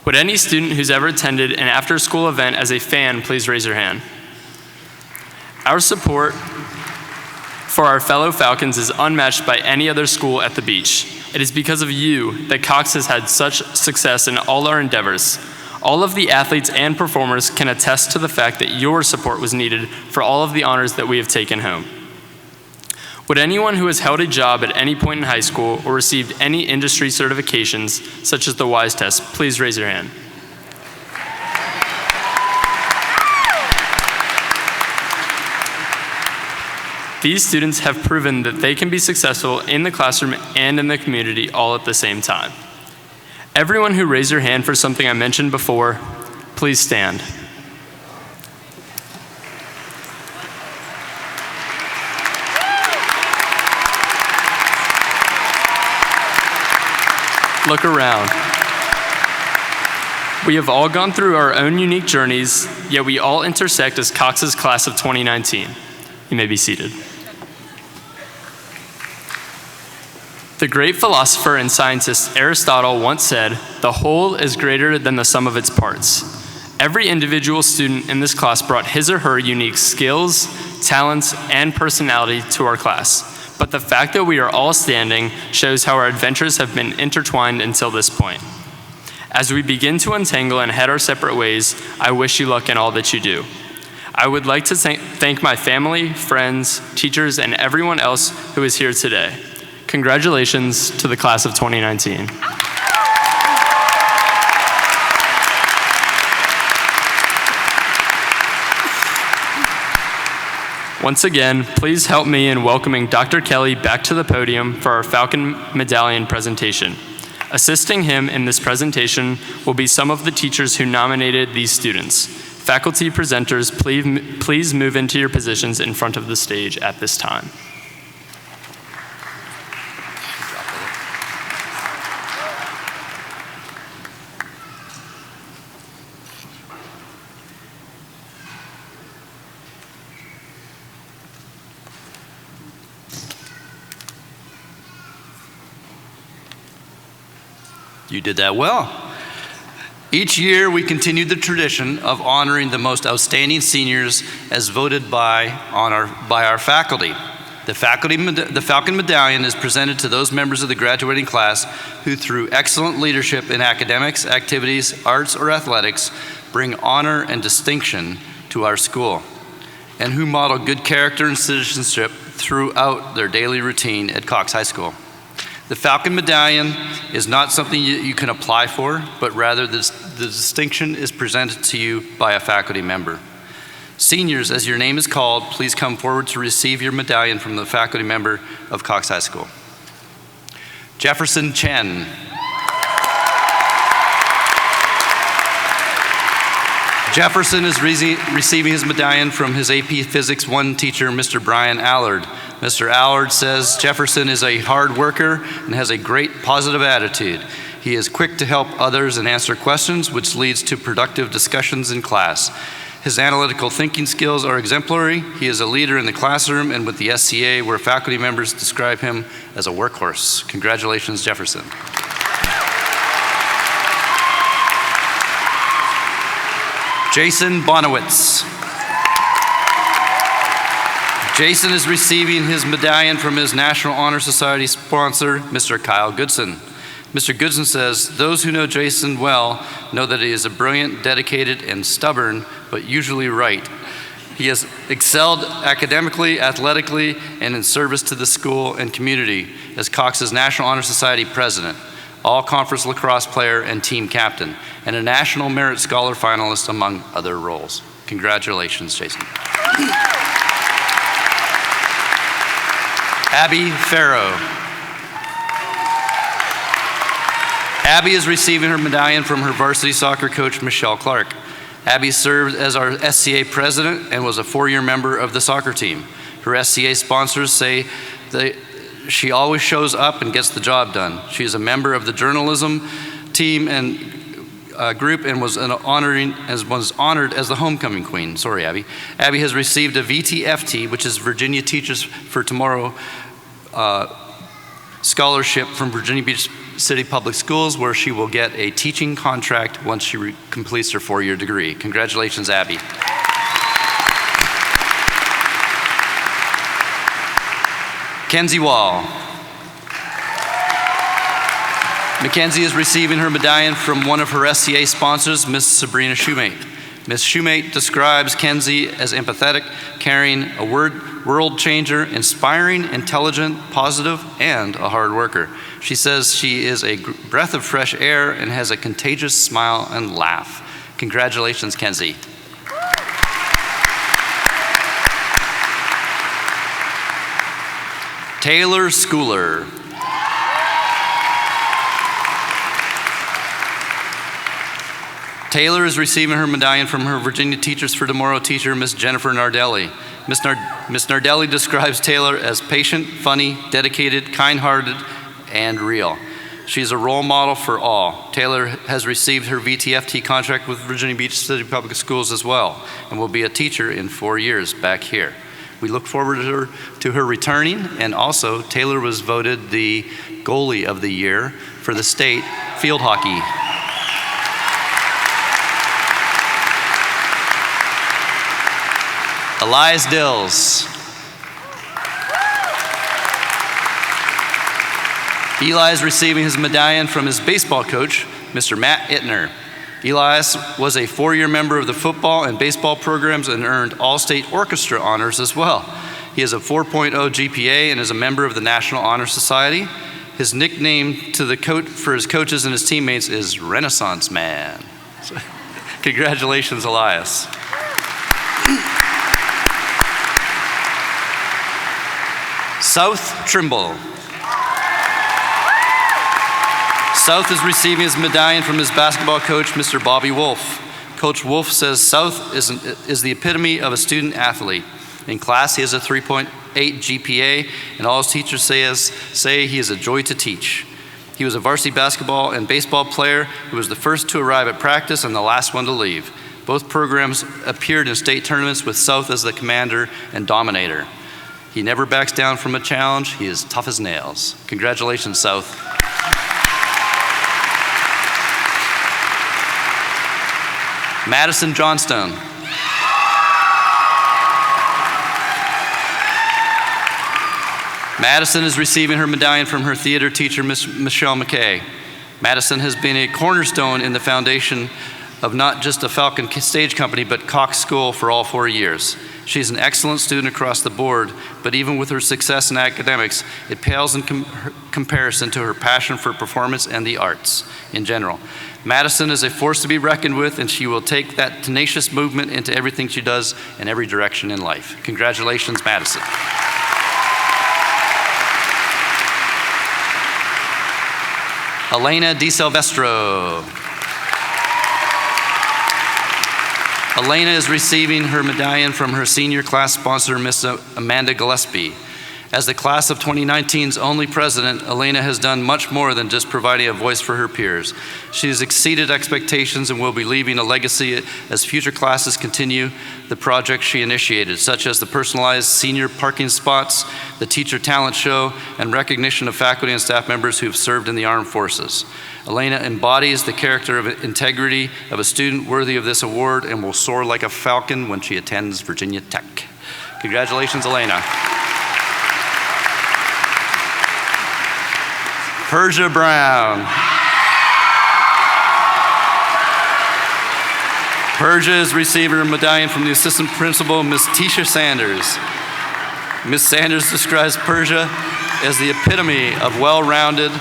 Would any student who's ever attended an after-school event as a fan please raise your hand? Our support for our fellow Falcons is unmatched by any other school at the beach. It is because of you that Cox has had such success in all our endeavors. All of the athletes and performers can attest to the fact that your support was needed for all of the honors that we have taken home. Would anyone who has held a job at any point in high school or received any industry certifications, such as the WISE test, please raise your hand? These students have proven that they can be successful in the classroom and in the community all at the same time. Everyone who raised their hand for something I mentioned before, please stand. Look around. We have all gone through our own unique journeys, yet we all intersect as Cox's class of 2019. You may be seated. The great philosopher and scientist Aristotle once said, "The whole is greater than the sum of its parts." Every individual student in this class brought his or her unique skills, talents, and personality to our class. But the fact that we are all standing shows how our adventures have been intertwined until this point. As we begin to untangle and head our separate ways, I wish you luck in all that you do. I would like to thank my family, friends, teachers, and everyone else who is here today. Congratulations to the class of 2019. Once again, please help me in welcoming Dr. Kelly back to the podium for our Falcon Medallion presentation. Assisting him in this presentation will be some of the teachers who nominated these students. Faculty presenters, please move into your positions in front of the stage at this time. You did that well. Each year, we continue the tradition of honoring the most outstanding seniors as voted by our faculty. The Falcon Medallion is presented to those members of the graduating class who, through excellent leadership in academics, activities, arts, or athletics, bring honor and distinction to our school, and who model good character and citizenship throughout their daily routine at Cox High School. The Falcon Medallion is not something you can apply for, but rather the distinction is presented to you by a faculty member. Seniors, as your name is called, please come forward to receive your medallion from the faculty member of Cox High School. Jefferson Chen. Jefferson is receiving his medallion from his AP Physics 1 teacher, Mr. Brian Allard. Mr. Allard says Jefferson is a hard worker and has a great positive attitude. He is quick to help others and answer questions, which leads to productive discussions in class. His analytical thinking skills are exemplary. He is a leader in the classroom and with the SCA, where faculty members describe him as a workhorse. Congratulations, Jefferson. Jason Bonowitz. Jason is receiving his medallion from his National Honor Society sponsor, Mr. Kyle Goodson. Mr. Goodson says, those who know Jason well know that he is a brilliant, dedicated, and stubborn, but usually right. He has excelled academically, athletically, and in service to the school and community as Cox's National Honor Society president, all-conference lacrosse player and team captain, and a National Merit Scholar finalist, among other roles. Congratulations, Jason. Abby Farrow. Abby is receiving her medallion from her varsity soccer coach, Michelle Clark. Abby served as our SCA president and was a 4-year member of the soccer team. Her SCA sponsors say that she always shows up and gets the job done. She is a member of the journalism team and group and was honored as the homecoming queen. Sorry, Abby. Abby has received a VTFT, which is Virginia Teachers for Tomorrow scholarship from Virginia Beach City Public Schools, where she will get a teaching contract once she completes her 4-year degree. Congratulations, Abby. Kenzie Wall. Mackenzie is receiving her medallion from one of her SCA sponsors, Miss Sabrina Shoemate. Ms. Shoemate describes Kenzie as empathetic, caring, a world changer, inspiring, intelligent, positive, and a hard worker. She says she is a breath of fresh air and has a contagious smile and laugh. Congratulations, Kenzie. Taylor Schooler. Taylor is receiving her medallion from her Virginia Teachers for Tomorrow teacher, Miss Jennifer Nardelli. Miss Nardelli describes Taylor as patient, funny, dedicated, kind-hearted, and real. She's a role model for all. Taylor has received her VTFT contract with Virginia Beach City Public Schools as well, and will be a teacher in 4 years back here. We look forward to her returning, and also Taylor was voted the goalie of the year for the state field hockey. Elias Dills. Eli is receiving his medallion from his baseball coach, Mr. Matt Ittner. Elias was a 4-year member of the football and baseball programs and earned all-state orchestra honors as well. He has a 4.0 GPA and is a member of the National Honor Society. His nickname for his coaches and his teammates is Renaissance Man. So, congratulations, Elias. South Trimble. South is receiving his medallion from his basketball coach, Mr. Bobby Wolf. Coach Wolf says South is the epitome of a student athlete. In class, he has a 3.8 GPA, and all his teachers say he is a joy to teach. He was a varsity basketball and baseball player who was the first to arrive at practice and the last one to leave. Both programs appeared in state tournaments with South as the commander and dominator. He never backs down from a challenge. He is tough as nails. Congratulations, South. Madison Johnstone. Madison is receiving her medallion from her theater teacher, Miss Michelle McKay. Madison has been a cornerstone in the foundation of not just the Falcon Stage Company, but Cox School for all 4 years. She's an excellent student across the board, but even with her success in academics, it pales in comparison to her passion for performance and the arts in general. Madison is a force to be reckoned with, and she will take that tenacious movement into everything she does in every direction in life. Congratulations, Madison. Elena DiSilvestro. Elena is receiving her medallion from her senior class sponsor, Miss Amanda Gillespie. As the class of 2019's only president, Elena has done much more than just providing a voice for her peers. She has exceeded expectations and will be leaving a legacy as future classes continue the project she initiated, such as the personalized senior parking spots, the teacher talent show, and recognition of faculty and staff members who have served in the armed forces. Elena embodies the character of integrity of a student worthy of this award and will soar like a falcon when she attends Virginia Tech. Congratulations, Elena. Persia Brown. Persia is receiving her medallion from the assistant principal, Miss Tisha Sanders. Miss Sanders describes Persia as the epitome of well-rounded.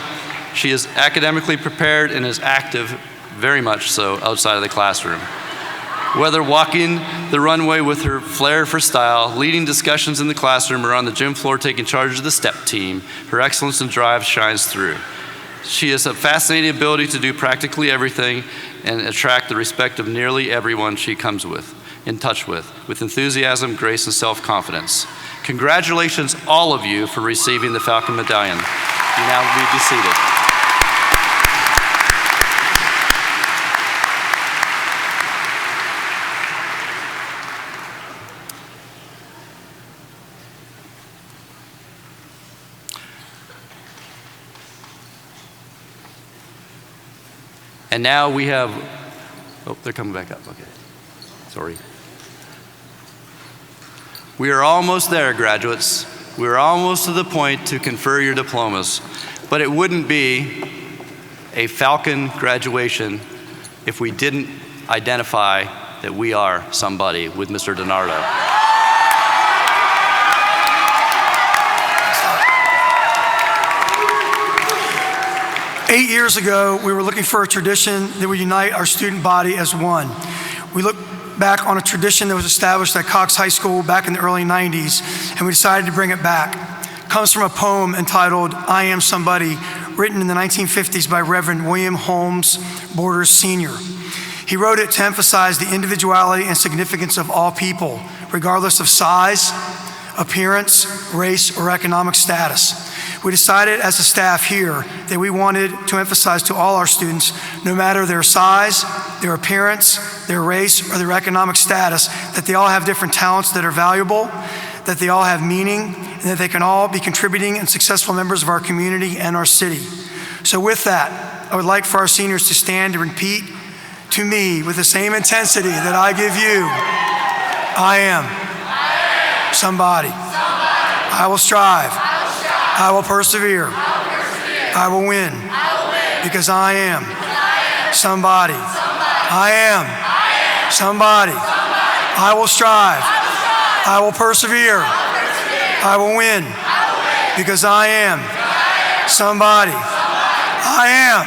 She is academically prepared and is active, very much so, outside of the classroom. Whether walking the runway with her flair for style, leading discussions in the classroom, or on the gym floor taking charge of the step team, her excellence and drive shines through. She has a fascinating ability to do practically everything and attract the respect of nearly everyone she comes in touch with enthusiasm, grace, and self-confidence. Congratulations, all of you, for receiving the Falcon Medallion. You now may be seated. And now we have, oh, they're coming back up, okay. Sorry. We are almost there, graduates. We are almost to the point to confer your diplomas, but it wouldn't be a Falcon graduation if we didn't identify that we are somebody with Mr. DiNardo. 8 years ago, we were looking for a tradition that would unite our student body as one. We looked back on a tradition that was established at Cox High School back in the early 90s, and we decided to bring it back. It comes from a poem entitled, "I Am Somebody," written in the 1950s by Reverend William Holmes Borders Sr. He wrote it to emphasize the individuality and significance of all people, regardless of size, appearance, race, or economic status. We decided as a staff here that we wanted to emphasize to all our students, no matter their size, their appearance, their race, or their economic status, that they all have different talents that are valuable, that they all have meaning, and that they can all be contributing and successful members of our community and our city. So with that, I would like for our seniors to stand and repeat to me with the same intensity that I give you. I am somebody. I will strive. I will persevere. I will win. Because I am somebody. I am somebody. I will strive. I will persevere. I will win. Because I am somebody. I am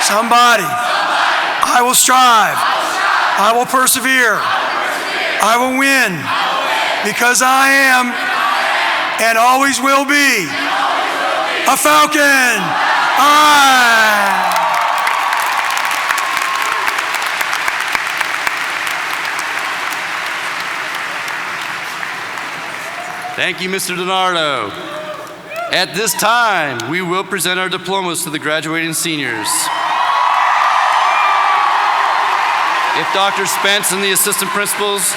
somebody. I will strive. I will persevere. I will win. Because I am and always will be a Falcon. Thank you, Mr. DiNardo. At this time, we will present our diplomas to the graduating seniors. If Dr. Spence and the assistant principals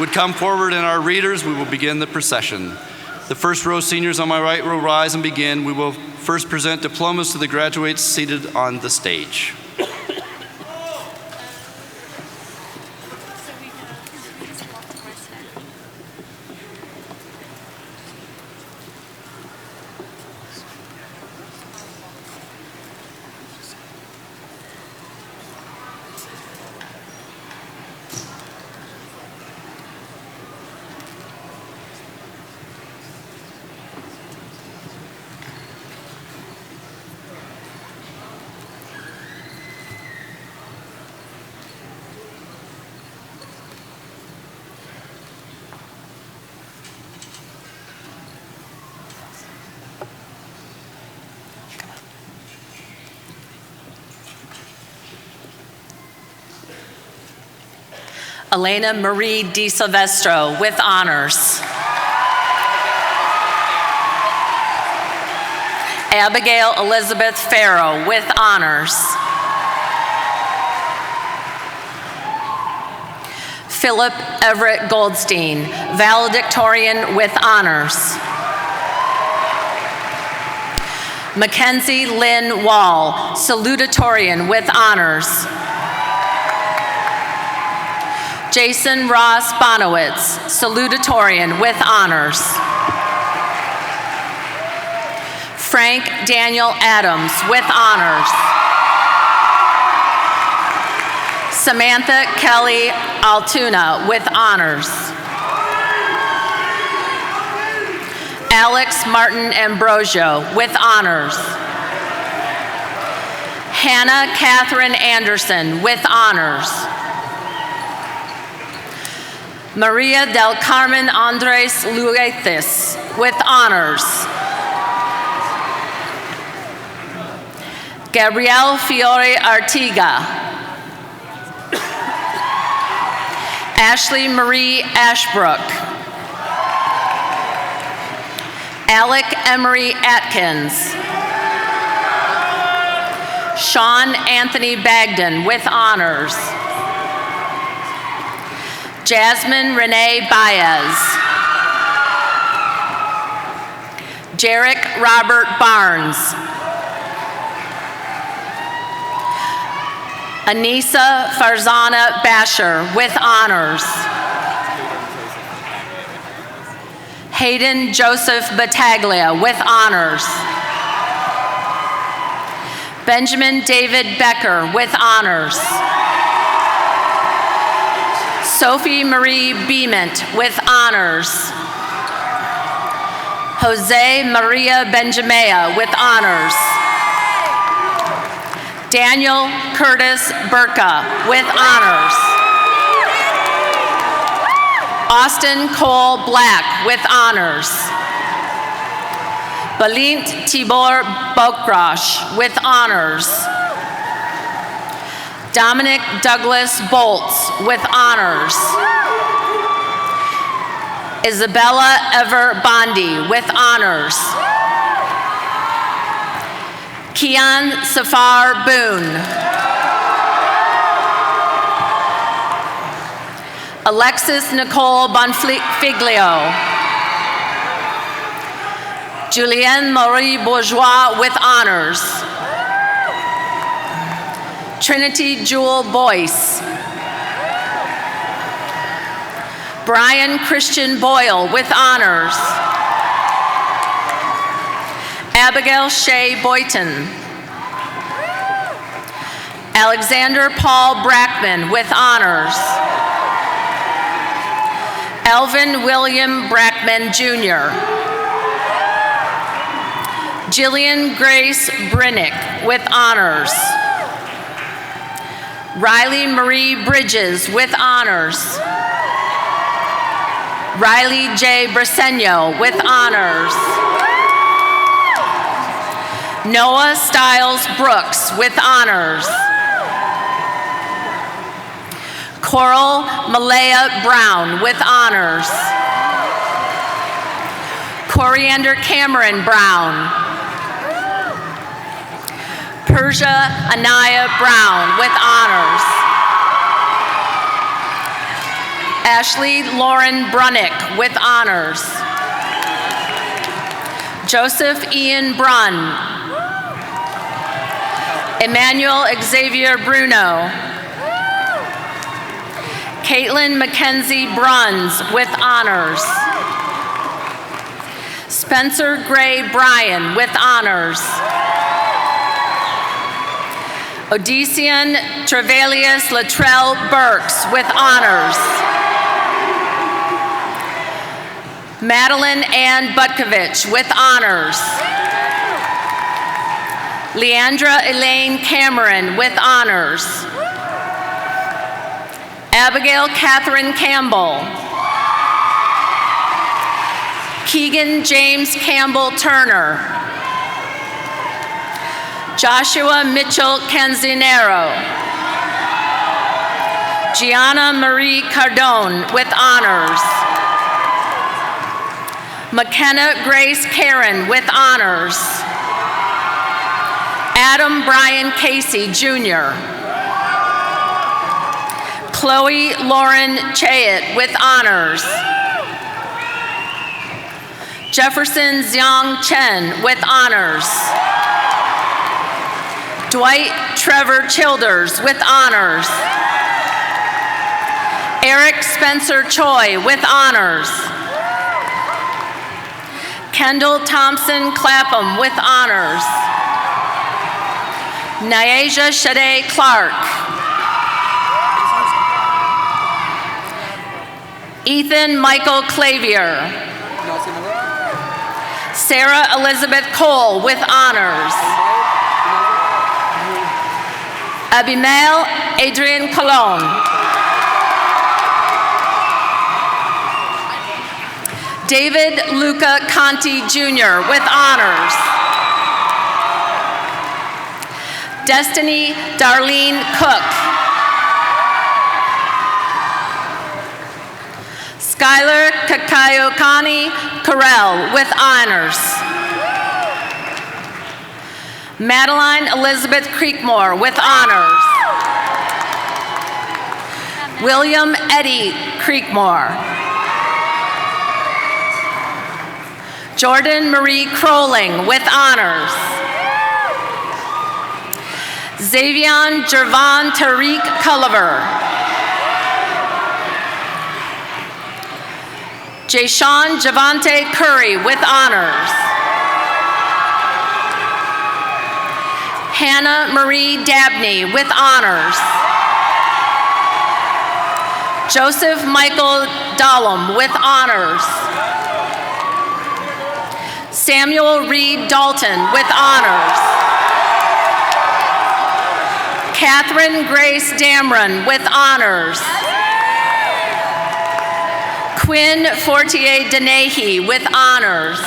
would come forward and our readers, we will begin the procession. The first row seniors on my right will rise and begin. We will first present diplomas to the graduates seated on the stage. Elena Marie Di Silvestro with honors. Abigail Elizabeth Farrow with honors. Philip Everett Goldstein, valedictorian with honors. Mackenzie Lynn Wall, salutatorian with honors. Jason Ross Bonowitz, salutatorian with honors. Frank Daniel Adams with honors. Samantha Kelly Altuna with honors. Alex Martin Ambrosio with honors. Hannah Catherine Anderson with honors. Maria del Carmen Andres Lueces with honors. Gabrielle Fiore Artiga. Ashley Marie Ashbrook. Alec Emery Atkins. Sean Anthony Bagdon with honors. Jasmine Renee Baez. Jarek Robert Barnes. Anissa Farzana Basher with honors. Hayden Joseph Battaglia with honors. Benjamin David Becker with honors. Sophie Marie Beement with honors. Jose Maria Benjamea with honors. Daniel Curtis Burka with honors. Austin Cole Black with honors. Balint Tibor Bokrosh with honors. Dominic Douglas Bolts with honors. Isabella Ever Bondi with honors. Kian Safar Boone. Alexis Nicole Bonfiglio. Julienne Marie Bourgeois with honors. Trinity Jewel Boyce. Brian Christian Boyle with honors. Abigail Shea Boyton. Alexander Paul Brackman with honors. Elvin William Brackman Jr. Jillian Grace Brinnick with honors. Riley Marie Bridges with honors. Riley J. Briseno with honors. Noah Stiles Brooks with honors. Coral Malaya Brown with honors. Coriander Cameron Brown. Persia Anaya Brown with honors. Ashley Lauren Brunick with honors. Joseph Ian Brunn. Emmanuel Xavier Bruno. Caitlin Mackenzie Bruns with honors. Spencer Gray Bryan with honors. Odyssean Trevelius Latrell Burks with honors. Madeline Ann Butkovich with honors. Leandra Elaine Cameron with honors. Abigail Catherine Campbell. Keegan James Campbell Turner. Joshua Mitchell Canzinero. Gianna Marie Cardone with honors. McKenna Grace Karen with honors. Adam Brian Casey, Jr. Chloe Lauren Chayet with honors. Jefferson Xiang Chen with honors. Dwight Trevor Childers with honors. Eric Spencer Choi with honors. Kendall Thompson Clapham with honors. Nyaja Shade Clark. Ethan Michael Clavier. Sarah Elizabeth Cole with honors. Abimael Adrian Colon. David Luca Conti Jr. with honors. Destiny Darlene Cook. Skylar Kakayokani Carell with honors. Madeline Elizabeth Creekmore with honors. William Eddie Creekmore. Jordan Marie Crowling with honors. Xavion Jervon Tariq Culliver. Jayshawn Javante Curry with honors. Hannah Marie Dabney with honors. Joseph Michael Dahlem with honors. Samuel Reed Dalton with honors. Catherine Grace Damron with honors. Quinn Fortier Denahy with honors.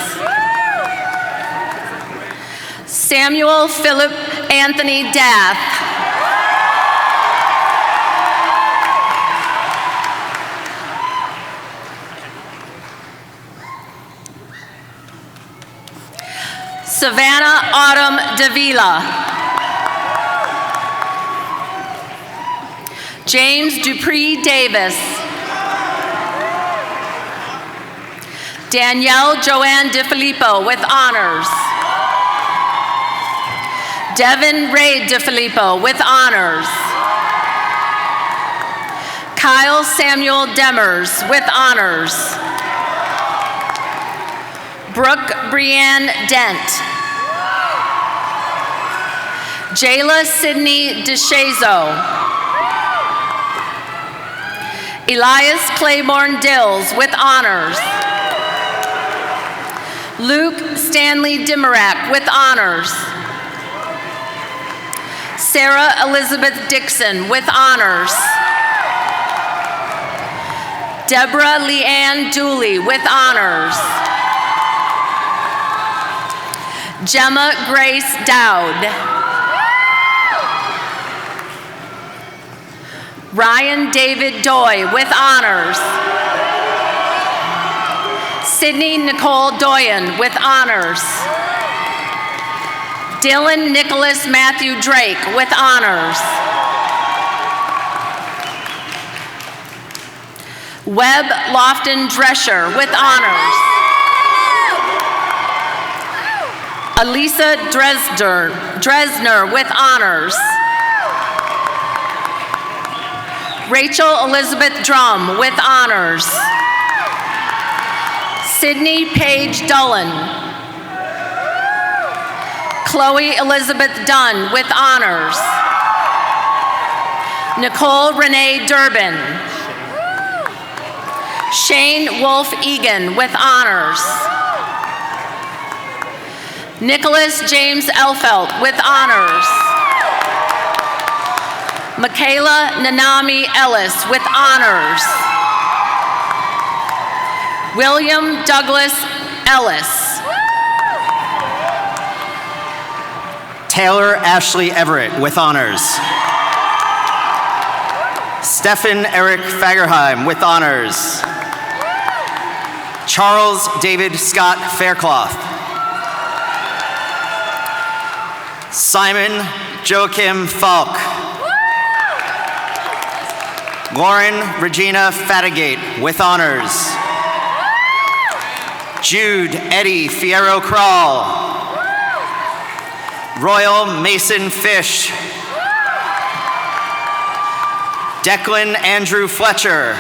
Samuel Philip Anthony Dath. Savannah Autumn Davila. James Dupree Davis. Danielle Joanne DeFilippo with honors. Devin Ray DeFilippo with honors. Kyle Samuel Demers with honors. Brooke Brianne Dent. Jayla Sydney DeShazo. Elias Claiborne Dills with honors. Luke Stanley Dimmerak with honors. Sarah Elizabeth Dixon with honors. Deborah Leanne Dooley with honors. Gemma Grace Dowd. Ryan David Doy with honors. Sydney Nicole Doyen with honors. Dylan Nicholas Matthew Drake with honors. Webb Lofton Drescher with honors. Elisa Dresner with honors. Rachel Elizabeth Drum with honors. Sydney Paige Dullen. Chloe Elizabeth Dunn with honors. Nicole Renee Durbin. Shane Wolf Egan with honors. Nicholas James Elfelt with honors. Michaela Nanami Ellis with honors. William Douglas Ellis. Taylor Ashley Everett with honors. Stephen Eric Fagerheim with honors. Charles David Scott Faircloth. Simon Joachim Falk. Lauren Regina Fatigate with honors. Jude Eddie Fierro Crawl. Royal Mason Fish. Declan Andrew Fletcher.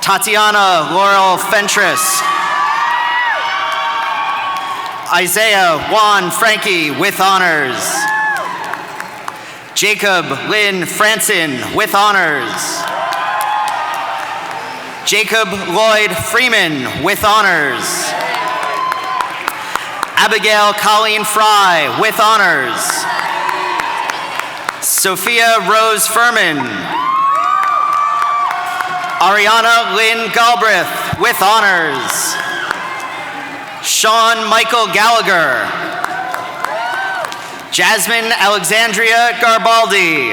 Tatiana Laurel Fentress. Isaiah Juan Frankie with honors. Jacob Lynn Franson with honors. Jacob Lloyd Freeman with honors. Abigail Colleen Fry with honors. Sophia Rose Furman. Ariana Lynn Galbraith with honors. Sean Michael Gallagher. Jasmine Alexandria Garbaldi.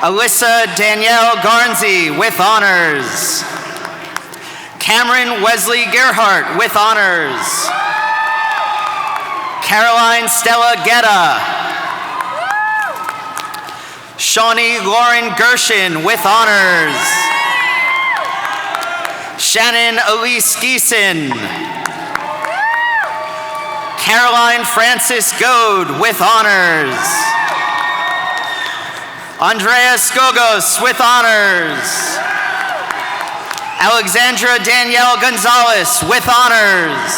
Alyssa Danielle Garnsey with honors. Cameron Wesley Gerhart with honors. Caroline Stella Guetta. Shawnee Lauren Gershin with honors. Shannon Elise Geeson. Caroline Francis Goad with honors. Andrea Skogos with honors. Alexandra Danielle Gonzalez with honors.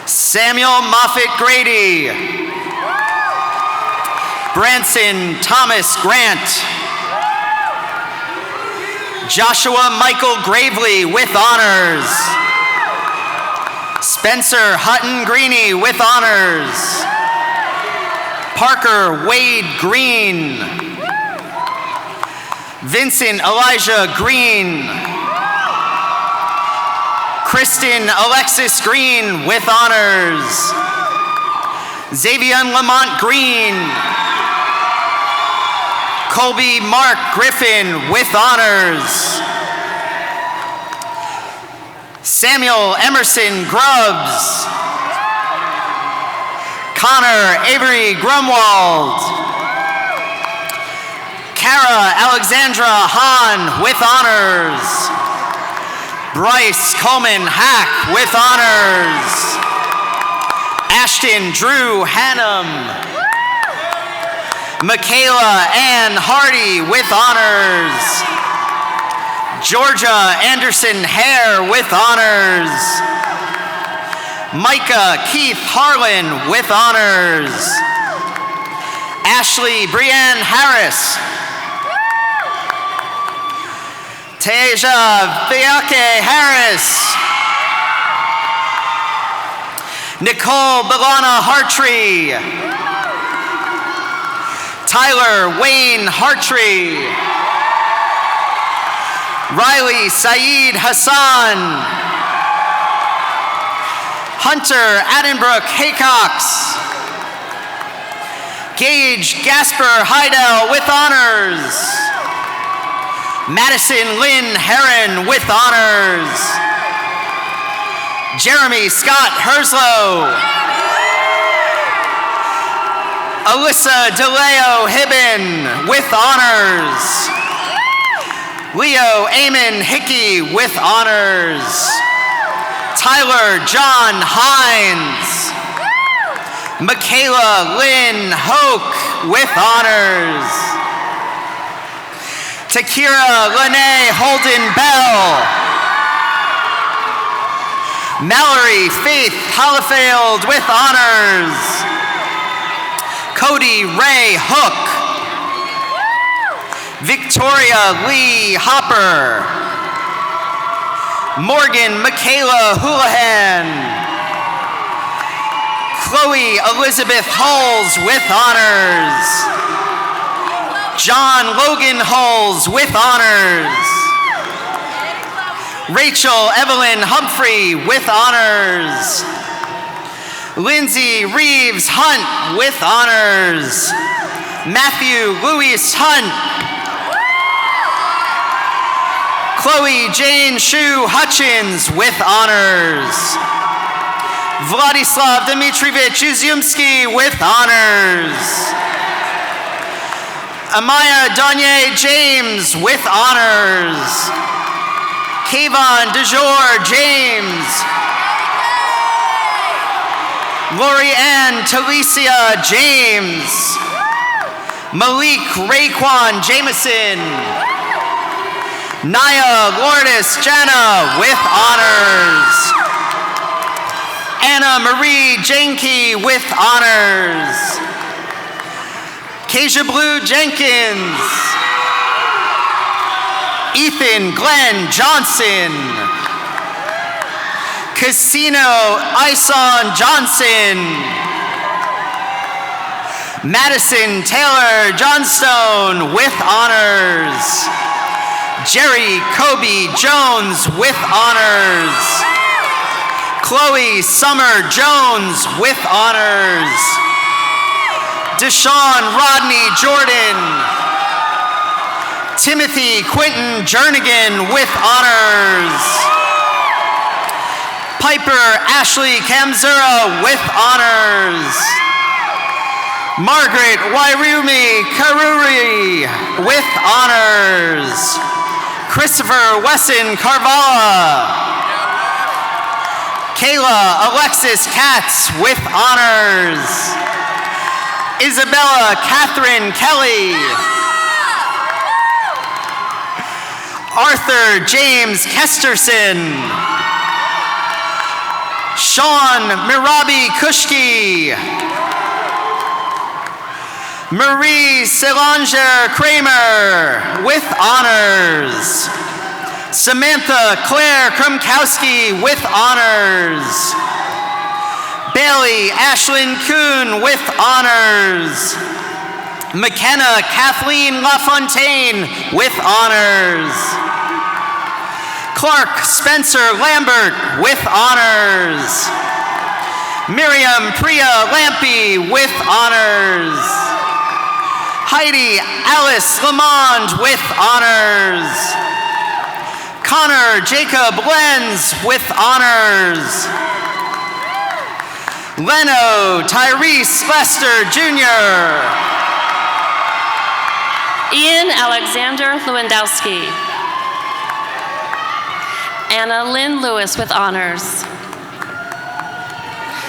Samuel Moffett Grady. Branson Thomas Grant. Joshua Michael Gravely with honors. Spencer Hutton Greeny with honors. Parker Wade Green. Vincent Elijah Green. Kristen Alexis Green with honors. Xavier Lamont Green. Colby Mark Griffin with honors. Samuel Emerson Grubbs. Connor Avery Grumwald. Kara Alexandra Hahn with honors. Bryce Coleman Hack with honors. Ashton Drew Hannum. Michaela Ann Hardy with honors. Georgia Anderson Hare with honors. Micah Keith Harlan with honors. Ashley Brianne Harris. Tasia Fiake Harris. Nicole Belana Hartree. Tyler Wayne Hartree. Riley Saeed Hassan. Hunter Addenbrook Haycox. Gage Gasper Heidel with honors. Madison Lynn Heron with honors. Jeremy Scott Herslow. Alyssa DeLeo Hibben with honors. Leo Amon Hickey with honors. Tyler John Hines. Michaela Lynn Hoke with honors. Takira Lene Holden Bell. Mallory Faith Hollifield with honors. Cody Ray Hook. Victoria Lee Hopper. Morgan Michaela Houlihan. Chloe Elizabeth Hulls with honors. John Logan Hulls with honors. Rachel Evelyn Humphrey with honors. Lindsay Reeves Hunt with honors. Matthew Louis Hunt. Chloe Jane Shu Hutchins with honors. Vladislav Dmitrievich Izumsky with honors. Amaya Danye James with honors. Kayvon DeJour James. Lori Ann Talicia James. Malik Raekwon Jameson. Naya Lourdes Jana with honors. Anna Marie Jenke with honors. Keisha Blue Jenkins. Ethan Glenn Johnson. Casino Ison Johnson. Madison Taylor Johnstone with honors. Jerry Kobe Jones with honors. Chloe Summer Jones with honors. Deshaun Rodney Jordan. Timothy Quinton Jernigan with honors. Piper Ashley Kamzura with honors. Margaret Wairumi Karuri with honors. Christopher Wesson Carvala. Kayla Alexis Katz with honors. Isabella Catherine Kelly. Arthur James Kesterson. Sean Mirabi Kushki. Marie Selanger Kramer with honors. Samantha Claire Krumkowski with honors. Bailey Ashlyn Kuhn with honors. McKenna Kathleen LaFontaine with honors. Clark Spencer Lambert with honors. Miriam Priya Lampy with honors. Heidi Alice Lamond with honors. Connor Jacob Lenz with honors. Leno Tyrese Lester Jr. Ian Alexander Lewandowski. Anna Lynn Lewis with honors.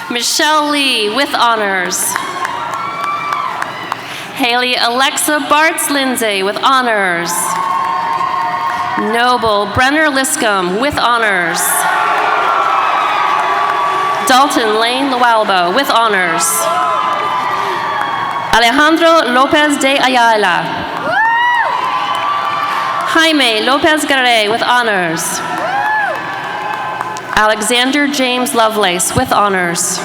Michelle Lee with honors. Haley Alexa Bartz Lindsay with honors. Noble Brenner Liscombe with honors. Dalton Lane Lualbo with honors. Alejandro Lopez de Ayala. Jaime Lopez Garay with honors. Alexander James Lovelace with honors.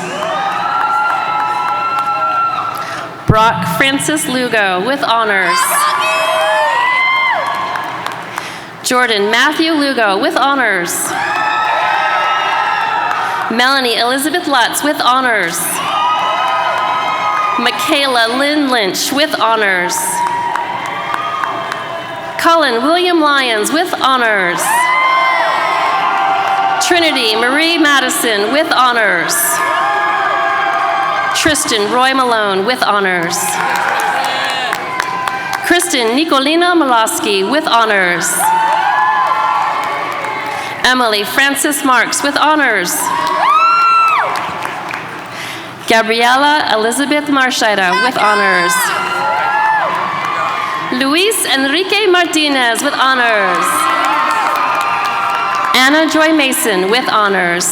Brock Francis Lugo with honors. Jordan Matthew Lugo with honors. Melanie Elizabeth Lutz with honors. Michaela Lynn Lynch with honors. Cullen William Lyons with honors. Trinity Marie Madison with honors. Tristan Roy Malone with honors. Kristen Nicolina Malosky with honors. Emily Francis Marks with honors. Gabriela Elizabeth Marshida with honors. Luis Enrique Martinez with honors. Anna Joy Mason with honors.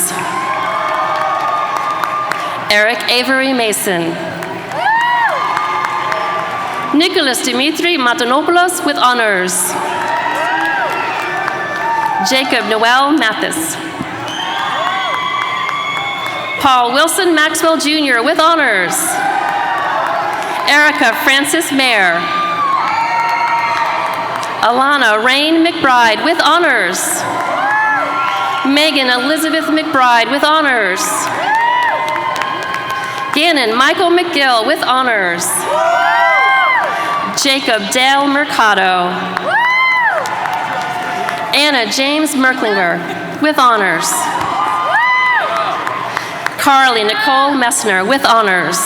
Eric Avery Mason. Nicholas Dimitri Matanopoulos with honors. Jacob Noel Mathis. Paul Wilson Maxwell Jr. with honors. Erica Francis Mayer. Alana Rain McBride with honors. Megan Elizabeth McBride with honors. Gannon Michael McGill with honors. Jacob Dale Mercado. Anna James Merklinger with honors. Carly Nicole Messner with honors.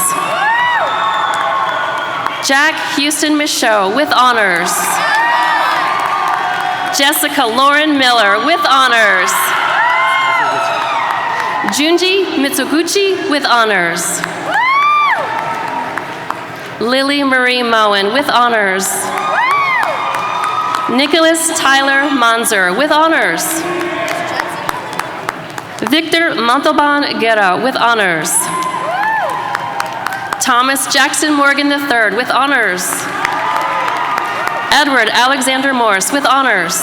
Jack Houston Michaud with honors. Jessica Lauren Miller with honors. Junji Mitsuguchi with honors. Lily Marie Moen with honors. Nicholas Tyler Monzer with honors. Victor Montalban Guerra with honors. Thomas Jackson Morgan III with honors. Edward Alexander Morse with honors.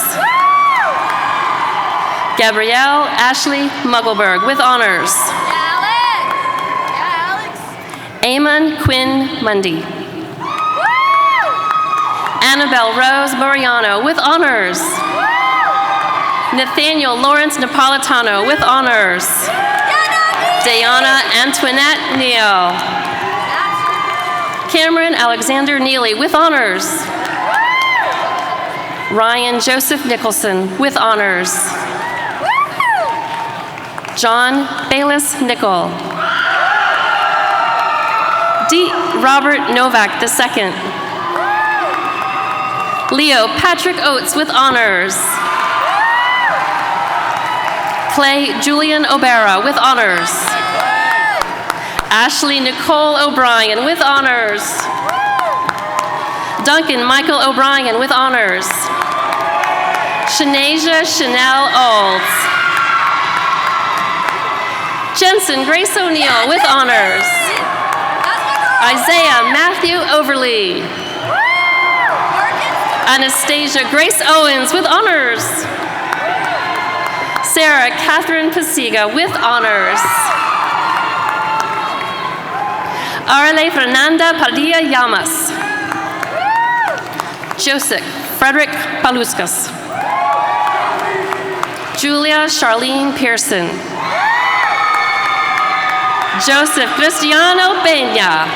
Gabrielle Ashley Muggleberg with honors. Eamon Quinn Mundy. Annabelle Rose Moriano with honors. Nathaniel Lawrence Napolitano with honors. Diana Antoinette Neal. Cameron Alexander Neely with honors. Ryan Joseph Nicholson with honors. John Bayless Nickel. D. Robert Novak II. Leo Patrick Oates with honors. Clay Julian O'Bara with honors. Ashley Nicole O'Brien with honors. Duncan Michael O'Brien with honors. Shanasia Chanel Olds. Jensen Grace O'Neill with honors. Isaiah Matthew Overly. Anastasia Grace Owens with honors. Sarah Catherine Pasiga with honors. Arle Fernanda Padilla Llamas. Joseph Frederick Paluskas. Julia Charlene Pearson. Joseph Cristiano Peña.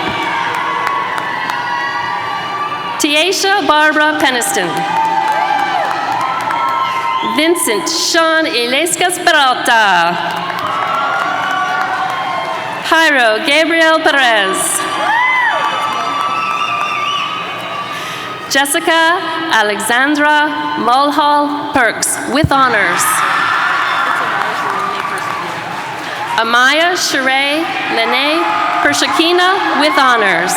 Tiesha Barbara Peniston. Vincent Sean Ilescas Peralta. Jairo Gabriel Perez. Jessica Alexandra Mulhall Perks with honors. Amaya Sheree Lene Pershakina with honors.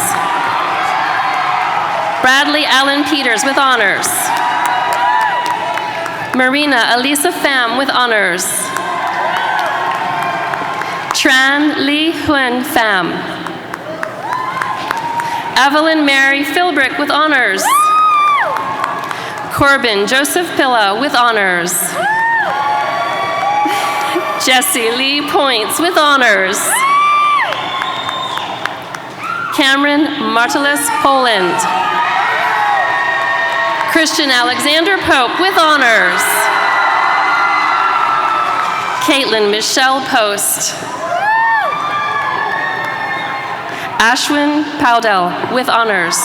Bradley Allen Peters with honors. Marina Elisa Pham with honors. Tran Lee Huyen Pham. Evelyn Mary Philbrick with honors. Corbin Joseph Pilla with honors. Jesse Lee Points with honors. Cameron Martelis Poland. Christian Alexander Pope with honors. Caitlin Michelle Post. Ashwin Powdell with honors.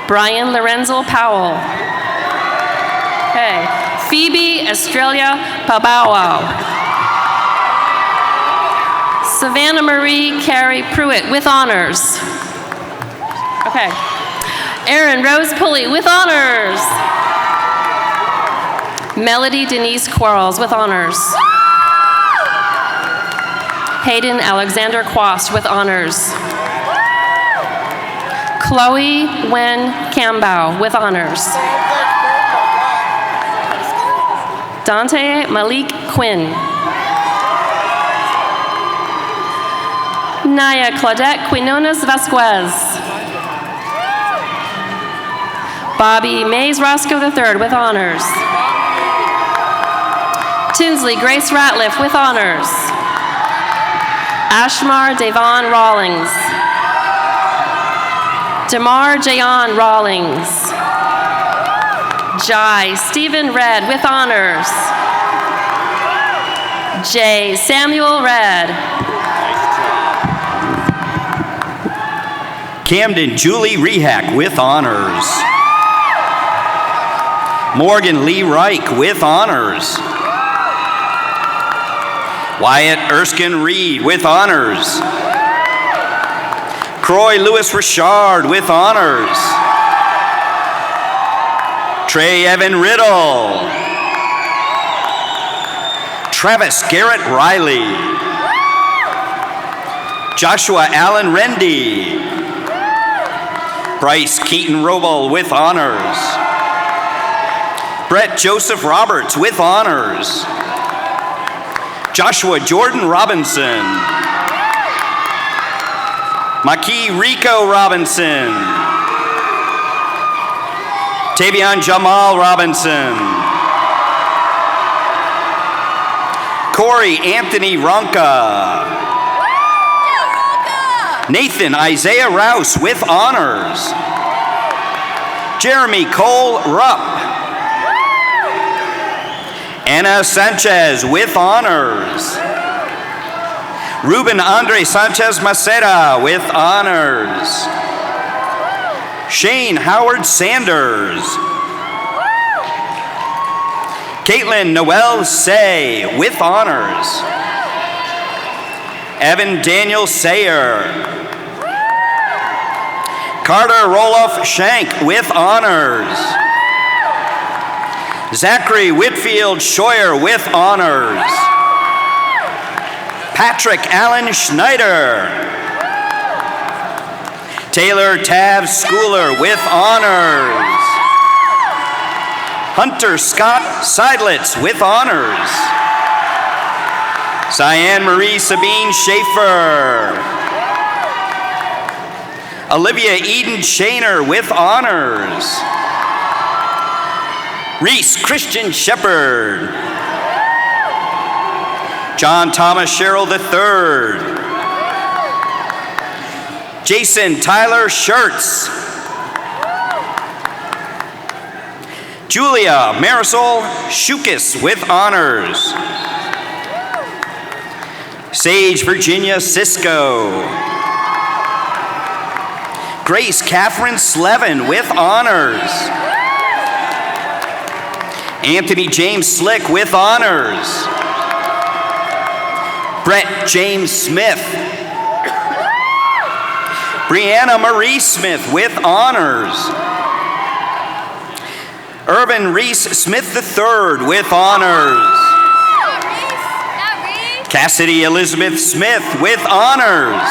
Brian Lorenzo Powell. Okay. Phoebe Estrella Pabao. Savannah Marie Carey Pruitt with honors. Okay. Erin Rose Pulley with honors. Melody Denise Quarles with honors. Hayden Alexander Quast with honors. Chloe Wen Cambao with honors. Dante Malik Quinn. Naya Claudette Quinones Vasquez. Bobby Mays Roscoe III with honors. Tinsley Grace Ratliff with honors. Ashmar Devon Rawlings. Damar Jayon Rawlings. Jai Stephen Red with honors. J. Samuel Red. Camden Julie Rehack with honors. Morgan Lee Reich with honors. Wyatt Erskine Reed with honors. Croy Lewis Richard with honors. Trey Evan Riddle. Travis Garrett Riley. Joshua Allen Rendy. Bryce Keaton Roble with honors. Brett Joseph Roberts with honors. Joshua Jordan Robinson. Maki Rico Robinson. Tavion Jamal Robinson. Corey Anthony Ronca. Nathan Isaiah Rouse with honors. Jeremy Cole Rupp. Anna Sanchez with honors. Ruben Andre Sanchez Maceda with honors. Shane Howard Sanders. Caitlin Noel Say with honors. Evan Daniel Sayer. Carter Roloff Shank with honors. Zachary Whitfield Scheuer with honors. Patrick Allen Schneider. Taylor Tav Schooler with honors. Hunter Scott Seidlitz with honors. Cyan Marie Sabine Schaefer. Olivia Eden Shaner with honors. Reese Christian Shepard. John Thomas Sherrill III. Jason Tyler Schertz. Julia Marisol Shukis with honors. Sage Virginia Cisco. Grace Catherine Slevin with honors. Anthony James Slick with honors. Brett James Smith. Brianna Marie Smith with honors. Irvin Reese Smith III with honors. Cassidy Elizabeth Smith with honors.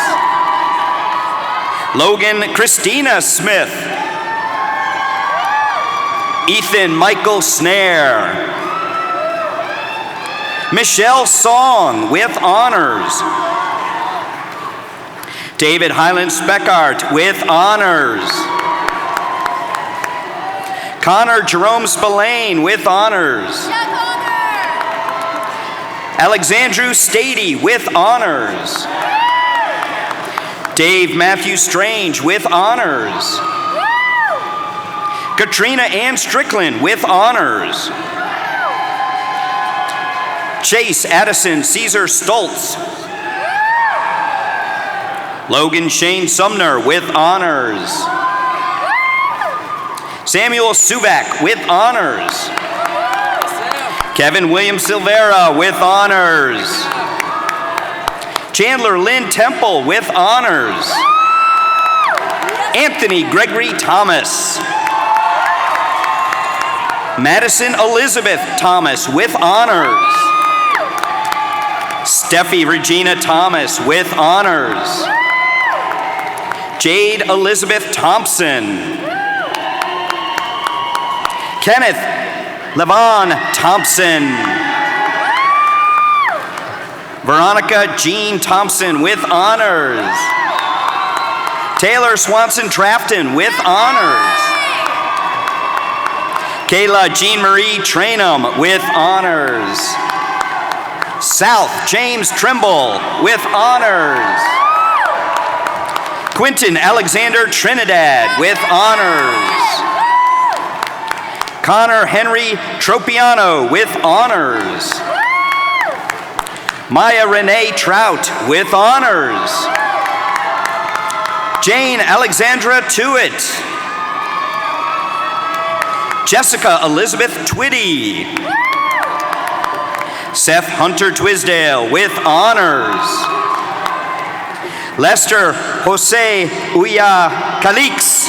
Logan Christina Smith. Ethan Michael Snare. Michelle Song with honors. David Highland Speckart with honors. Connor Jerome Spillane with honors. Alexandru Stady with honors. Dave Matthew Strange with honors. Katrina Ann Strickland with honors. Chase Addison Caesar Stoltz. Logan Shane Sumner with honors. Samuel Suvak with honors. Kevin William Silvera with honors. Chandler Lynn Temple with honors. Anthony Gregory Thomas. Madison Elizabeth Thomas with honors. Steffi Regina Thomas with honors. Jade Elizabeth Thompson. Kenneth Levon Thompson. Veronica Jean Thompson with honors. Taylor Swanson Trafton with honors. Kayla Jean Marie Trainum with honors. South James Trimble with honors. Quentin Alexander Trinidad with honors. Connor Henry Tropiano with honors. Maya Renee Trout with honors. Jane Alexandra Tewitt. Jessica Elizabeth Twitty. Seth Hunter Twisdale with honors. Lester Jose Uya Calix.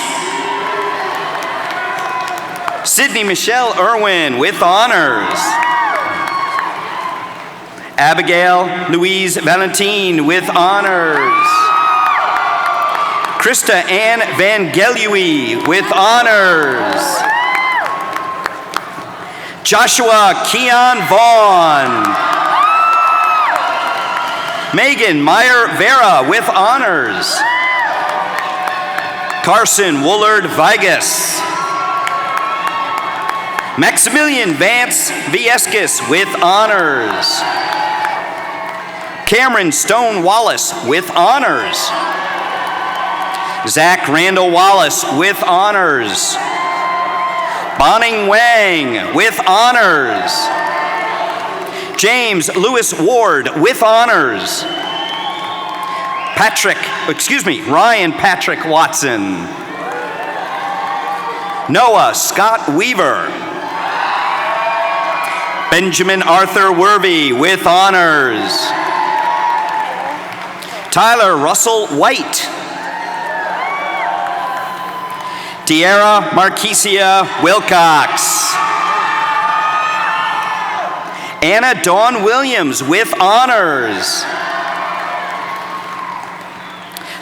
Sydney Michelle Irwin with honors. Abigail Louise Valentine with honors. Krista Ann Van Gelui with honors. Joshua Keon Vaughn. Megan Meyer Vera with honors. Carson Woolard Vigas. Maximilian Vance Vieskis with honors. Cameron Stone Wallace with honors. Zach Randall Wallace with honors. Bonning Wang with honors. James Lewis Ward with honors. Ryan Patrick Watson. Noah Scott Weaver. Benjamin Arthur Werby with honors. Tyler Russell White. Tiara Marquisia Wilcox. Anna Dawn Williams with honors.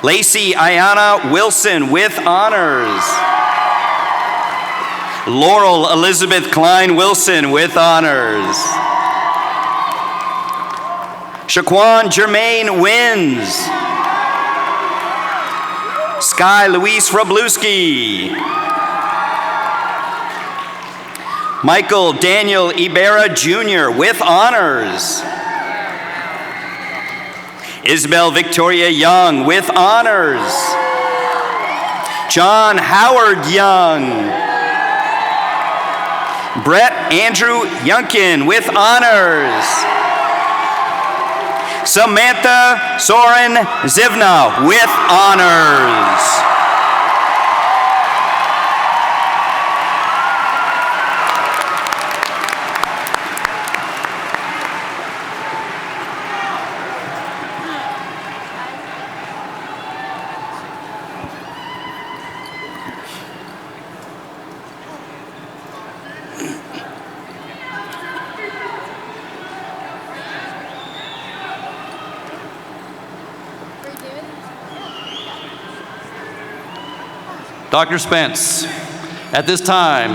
Lacey Ayana Wilson with honors. Laurel Elizabeth Klein Wilson with honors. Shaquan Jermaine Wins. Sky Luis Wroblewski. Michael Daniel Ibarra Jr. with honors. Isabel Victoria Young with honors. John Howard Young. Brett Andrew Youngkin with honors. Samantha Soren Zivna with honors. Dr. Spence, at this time,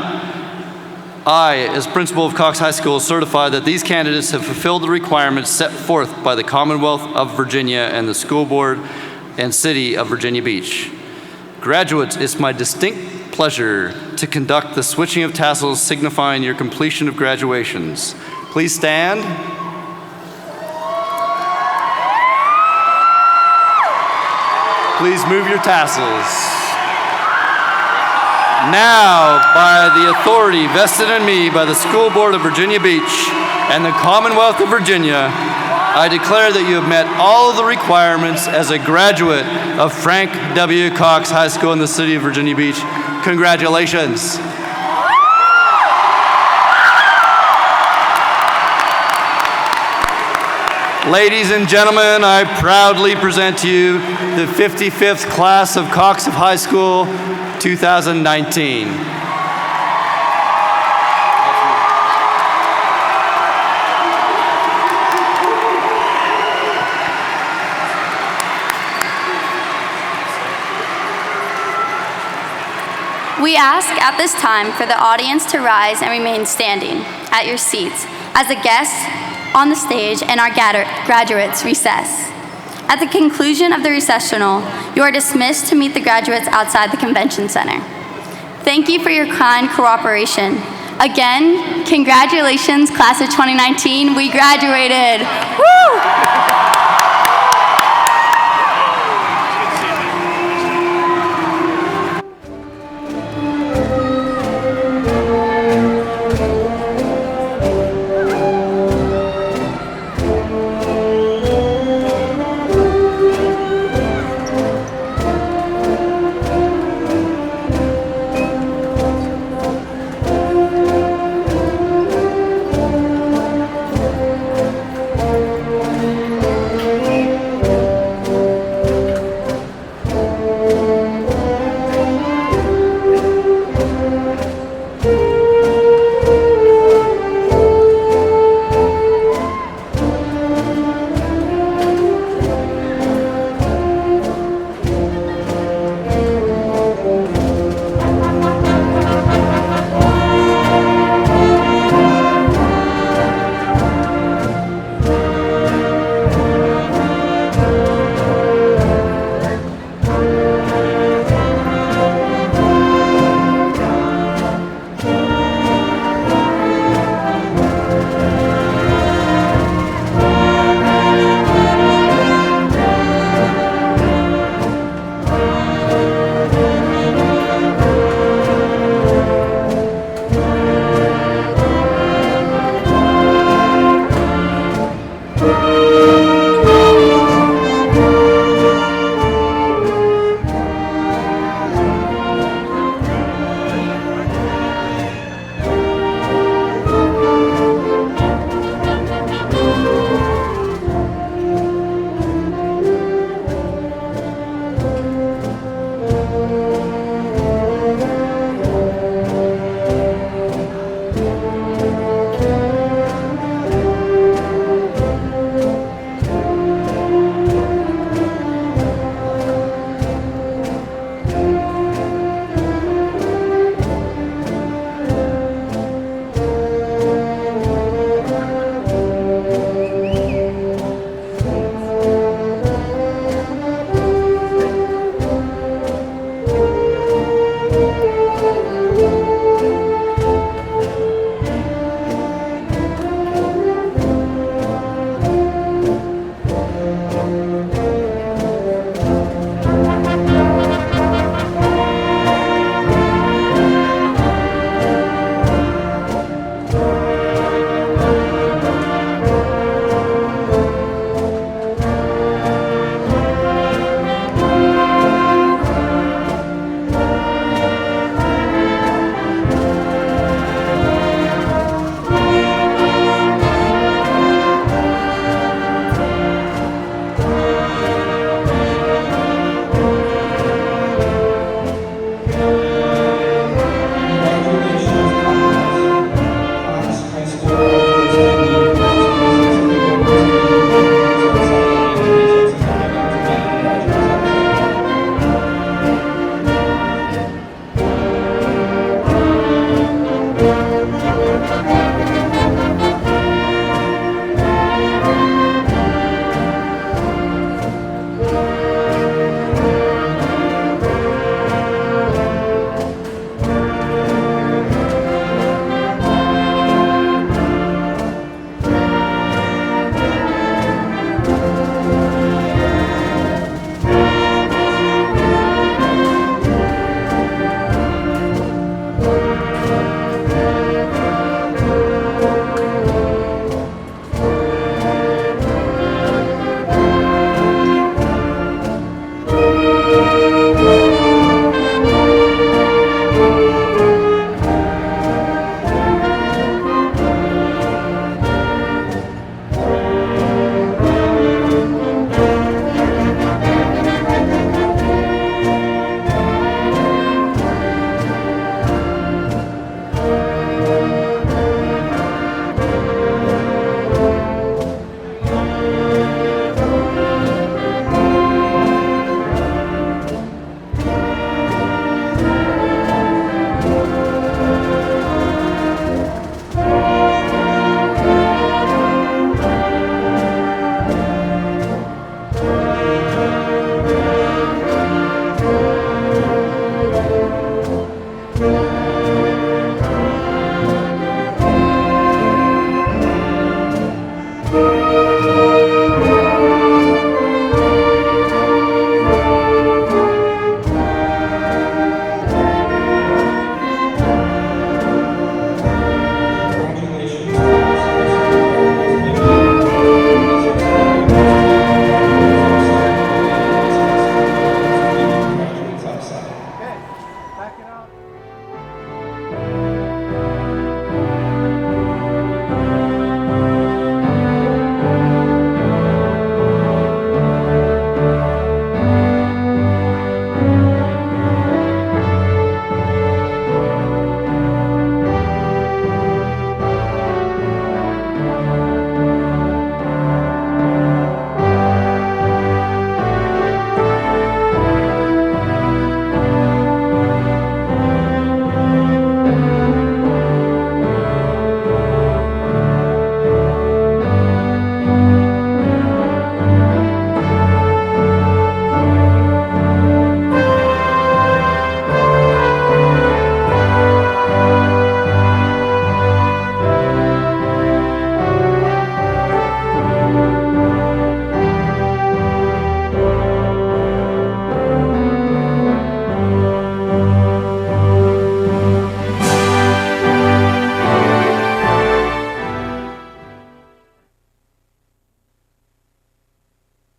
I, as principal of Cox High School, certify that these candidates have fulfilled the requirements set forth by the Commonwealth of Virginia and the School Board and City of Virginia Beach. Graduates, it's my distinct pleasure to conduct the switching of tassels signifying your completion of graduations. Please stand. Please move your tassels. Now, by the authority vested in me by the School Board of Virginia Beach and the Commonwealth of Virginia, I declare that you have met all of the requirements as a graduate of Frank W. Cox High School in the city of Virginia Beach. Congratulations. Ladies and gentlemen, I proudly present to you the 55th class of Cox High School 2019. We ask at this time for the audience to rise and remain standing at your seats as the guests on the stage and our graduates recess. At the conclusion of the recessional, you are dismissed to meet the graduates outside the convention center. Thank you for your kind cooperation. Again, congratulations, class of 2019. We graduated. Woo! Woo!